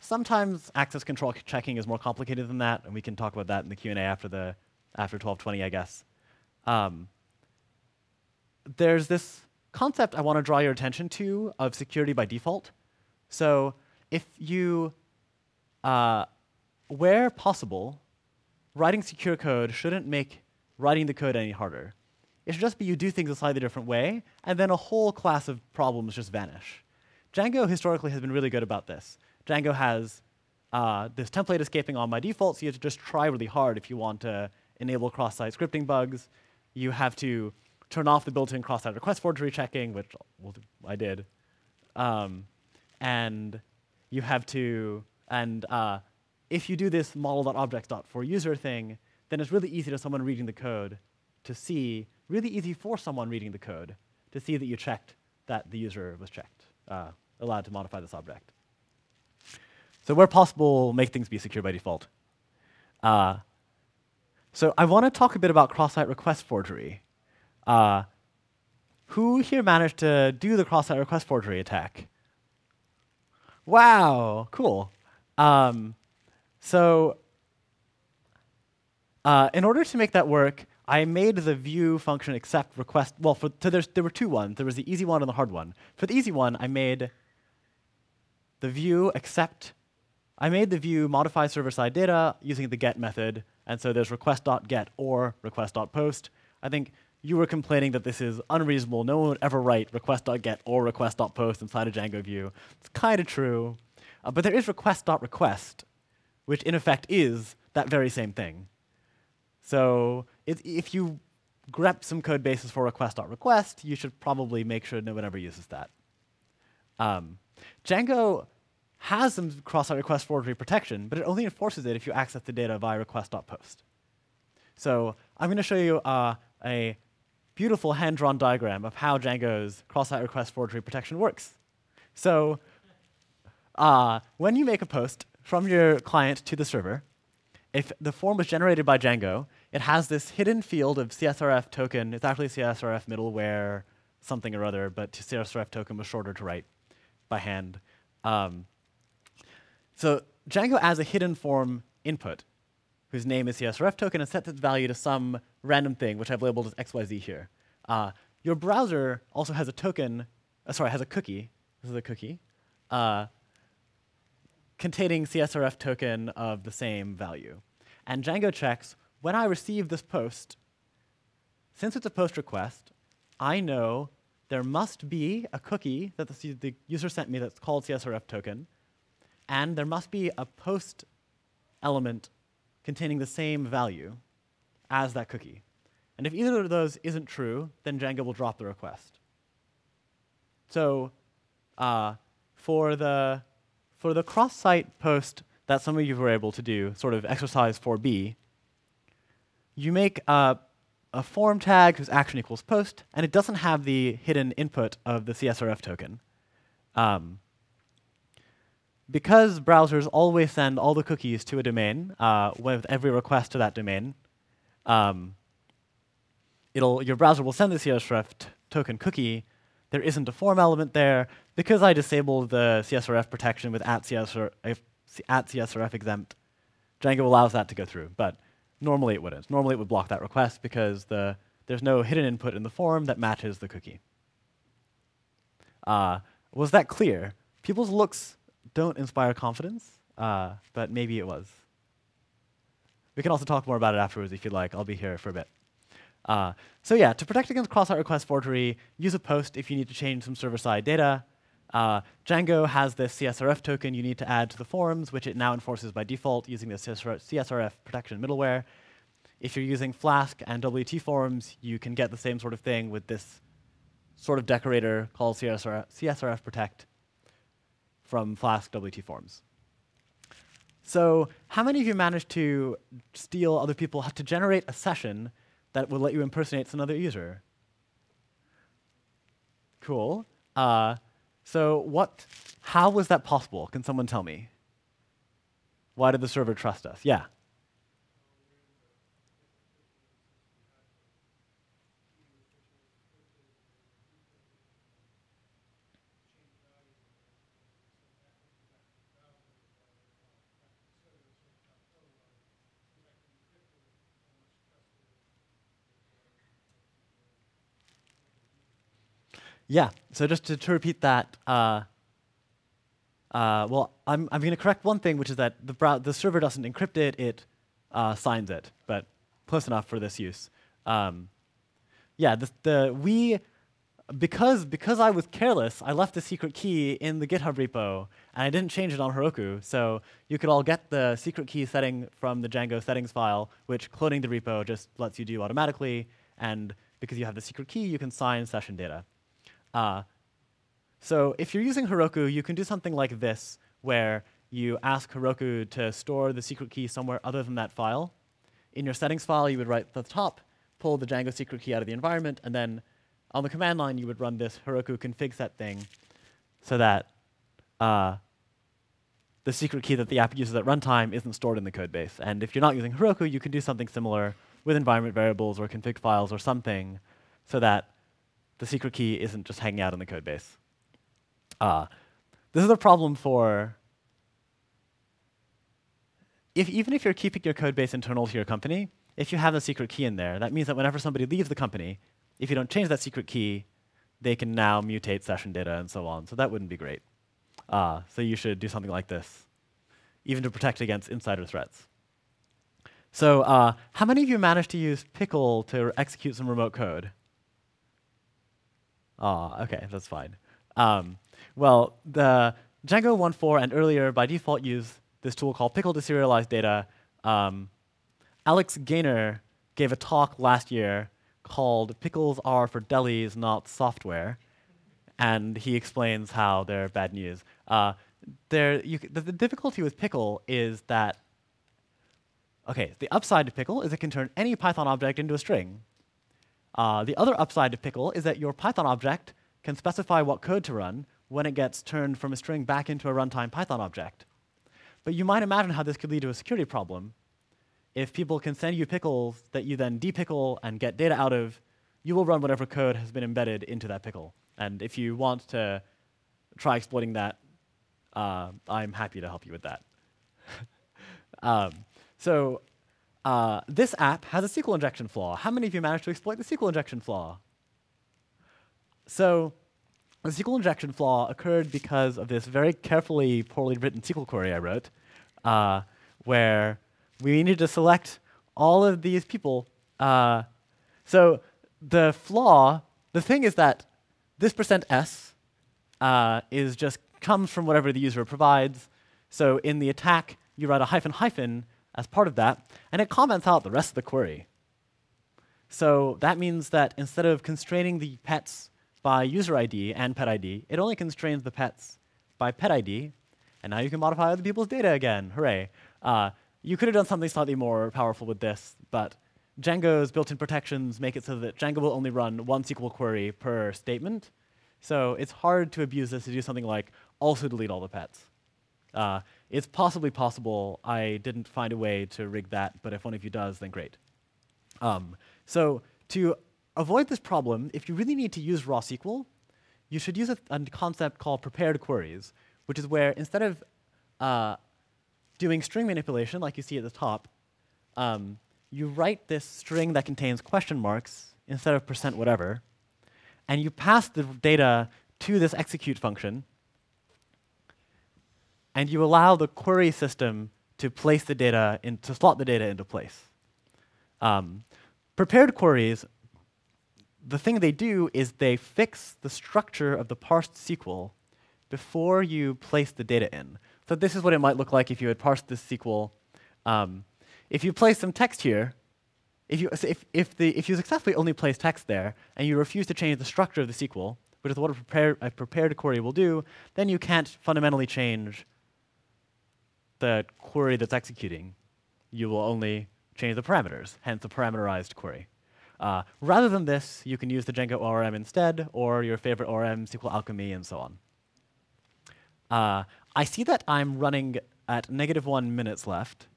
Sometimes access control checking is more complicated than that, and we can talk about that in the Q&A after 12:20, I guess. There's this concept I want to draw your attention to of security by default. So if you, where possible, writing secure code shouldn't make writing the code any harder. It should just be you do things a slightly different way, and then a whole class of problems just vanish. Django historically has been really good about this. Django has this template escaping on by default, so you have to just try really hard if you want to enable cross-site scripting bugs. You have to turn off the built-in cross-site request forgery checking, which I did. And you have to, if you do this model.objects.forUser thing, then it's really easy to someone reading the code to see, really easy for someone reading the code to see that you checked that the user was checked, allowed to modify this object. So where possible, make things be secure by default. So I want to talk a bit about cross-site request forgery. Who here managed to do the cross-site request forgery attack? Wow, cool. In order to make that work, I made the view function accept request. Well, there were two ones. There was the easy one and the hard one. For the easy one, I made the view accept. I made the view modify server-side data using the get method. And so there's request.get or request.post. I think you were complaining that this is unreasonable. No one would ever write request.get or request.post inside a Django view. It's kind of true. But there is request.request, which in effect is that very same thing. So if you grep some code bases for request.request, you should probably make sure no one ever uses that. Django has some cross-site request forgery protection, but it only enforces it if you access the data via request.post. So I'm going to show you a beautiful hand-drawn diagram of how Django's cross-site request forgery protection works. So when you make a post from your client to the server, if the form was generated by Django, it has this hidden field of CSRF token. It's actually CSRF middleware something or other, but CSRF token was shorter to write by hand. So Django adds a hidden form input, whose name is CSRF token, and sets its value to some random thing, which I've labeled as XYZ here. Your browser also has a token, has a cookie. This is a cookie, containing CSRF token of the same value. And Django checks, when I receive this post, since it's a post request, I know there must be a cookie that the user sent me that's called CSRF token, and there must be a post element containing the same value as that cookie. And if either of those isn't true, then Django will drop the request. So for for the cross-site post that some of you were able to do, sort of exercise 4B, you make a form tag whose action equals post, and it doesn't have the hidden input of the CSRF token. Because browsers always send all the cookies to a domain with every request to that domain, your browser will send the CSRF token cookie. There isn't a form element there. Because I disabled the CSRF protection with @CSRF exempt, Django allows that to go through. But normally it wouldn't. Normally it would block that request because there's no hidden input in the form that matches the cookie. Was that clear? People's looks don't inspire confidence, but maybe it was. We can also talk more about it afterwards if you'd like. I'll be here for a bit. So yeah, to protect against cross-site request forgery, use a post if you need to change some server-side data. Django has this CSRF token you need to add to the forms, which it now enforces by default using the CSRF protection middleware. If you're using Flask and WT forms, you can get the same sort of thing with this sort of decorator called CSRF protect from Flask WT forms. So how many of you managed to steal other people to generate a session that will let you impersonate some other user? Cool. So how was that possible? Can someone tell me? Why did the server trust us? Yeah. Yeah, so just to repeat that, well, I'm going to correct one thing, which is that the server doesn't encrypt it, it signs it, but close enough for this use. Yeah, because I was careless, I left the secret key in the GitHub repo, and I didn't change it on Heroku, so you could all get the secret key setting from the Django settings file, which cloning the repo just lets you do automatically, and because you have the secret key, you can sign session data. So if you're using Heroku, you can do something like this, where you ask Heroku to store the secret key somewhere other than that file. In your settings file, you would write at the top, pull the Django secret key out of the environment, and then on the command line, you would run this Heroku config set thing so that the secret key that the app uses at runtime isn't stored in the code base. And if you're not using Heroku, you can do something similar with environment variables or config files or something so that the secret key isn't just hanging out in the code base. This is a problem for even if you're keeping your code base internal to your company, if you have the secret key in there, that means that whenever somebody leaves the company, if you don't change that secret key, they can now mutate session data and so on. So that wouldn't be great. So you should do something like this, even to protect against insider threats. So how many of you managed to use Pickle to execute some remote code? OK, that's fine. Well, the Django 1.4 and earlier by default use this tool called Pickle to serialize data. Alex Gaynor gave a talk last year called Pickles Are for Delis, Not Software. And he explains how they're bad news. The difficulty with Pickle is that, OK, the upside to Pickle is it can turn any Python object into a string. The other upside to Pickle is that your Python object can specify what code to run when it gets turned from a string back into a runtime Python object. But you might imagine how this could lead to a security problem. If people can send you pickles that you then depickle and get data out of, you will run whatever code has been embedded into that pickle. And if you want to try exploiting that, I'm happy to help you with that. This app has a SQL injection flaw. How many of you managed to exploit the SQL injection flaw? So the SQL injection flaw occurred because of this very carefully, poorly written SQL query I wrote, where we needed to select all of these people. So the flaw, the thing is that this %s comes from whatever the user provides. So in the attack, you write a hyphen as part of that, and it comments out the rest of the query. So that means that instead of constraining the pets by user ID and pet ID, it only constrains the pets by pet ID, And now you can modify other people's data again. Hooray. You could have done something slightly more powerful with this, but Django's built-in protections make it so that Django will only run one SQL query per statement. So it's hard to abuse this to do something like also delete all the pets. It's possibly possible. I didn't find a way to rig that, but if one of you does, then great. So to avoid this problem, if you really need to use raw SQL, you should use a concept called prepared queries, which is where instead of doing string manipulation like you see at the top, you write this string that contains question marks instead of % whatever, and you pass the data to this execute function, and you allow the query system to place the data to slot the data into place. Prepared queries, the thing they do is they fix the structure of the parsed SQL before you place the data in. So this is what it might look like if you had parsed this SQL. If you place some text here, if you successfully only place text there, and you refuse to change the structure of the SQL, which is what a prepared query will do, then you can't fundamentally change the query that's executing. You will only change the parameters, hence the parameterized query. Rather than this, you can use the Django ORM instead, or your favorite ORM, SQL Alchemy, and so on. I see that I'm running at -1 minutes left,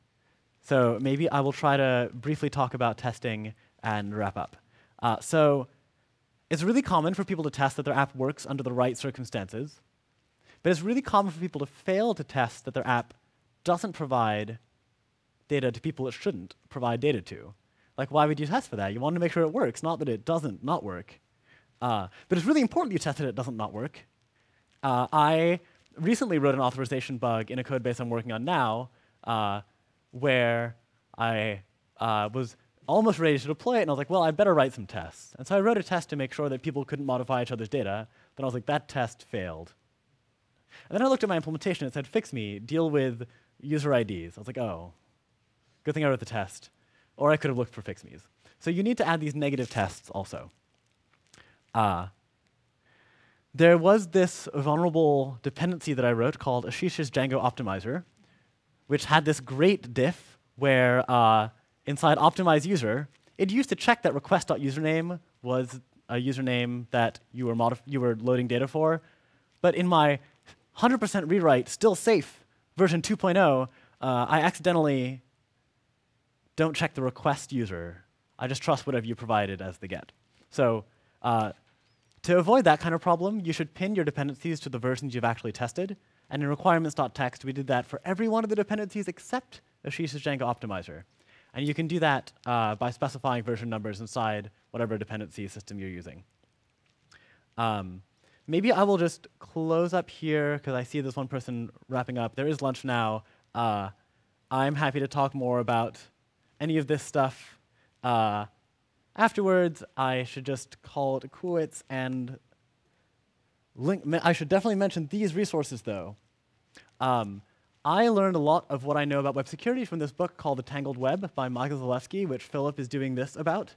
so maybe I will try to briefly talk about testing and wrap up. So it's really common for people to test that their app works under the right circumstances, but it's really common for people to fail to test that their app doesn't provide data to people it shouldn't provide data to. Like, why would you test for that? You want to make sure it works, not that it doesn't not work. But it's really important you test that it doesn't not work. I recently wrote an authorization bug in a code base I'm working on now, where I was almost ready to deploy it, and I was like, well, I better write some tests. And so I wrote a test to make sure that people couldn't modify each other's data. Then I was like, that test failed. And then I looked at my implementation, and it said, fix me, deal with user IDs. I was like, oh, good thing I wrote the test. Or I could have looked for fix me's. So you need to add these negative tests also. There was this vulnerable dependency that I wrote called Asheesh's Django Optimizer, which had this great diff where inside optimize user, it used to check that request.username was a username that you were loading data for. But in my 100% rewrite, still safe, version 2.0, I accidentally don't check the request user. I just trust whatever you provided as the get. So to avoid that kind of problem, you should pin your dependencies to the versions you've actually tested. And in requirements.txt, we did that for every one of the dependencies except Asheesh's Django Optimizer. And you can do that by specifying version numbers inside whatever dependency system you're using. Maybe I will just close up here, because I see this one person wrapping up. There is lunch now. I'm happy to talk more about any of this stuff afterwards. I should just call it quits and I should definitely mention these resources, though. I learned a lot of what I know about web security from this book called The Tangled Web by Michael Zalewski, which Philip is doing this about.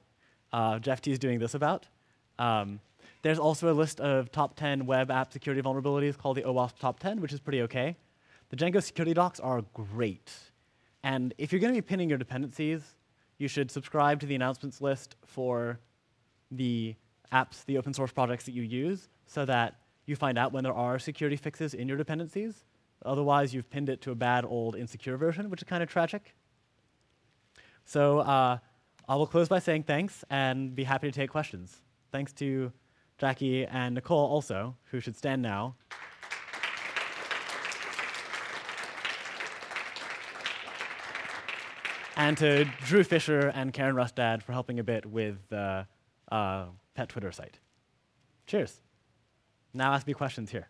Jeff T is doing this about. There's also a list of top 10 web app security vulnerabilities called the OWASP Top 10, which is pretty OK. The Django security docs are great. And if you're going to be pinning your dependencies, you should subscribe to the announcements list for the apps, the open source projects that you use, so that you find out when there are security fixes in your dependencies. Otherwise, you've pinned it to a bad old insecure version, which is kind of tragic. So I will close by saying thanks and be happy to take questions. Thanks to Jacky and Nicole also, who should stand now. And to Drew Fisher and Karen Rustad for helping a bit with the pet Twitter site. Cheers. Now ask me questions here.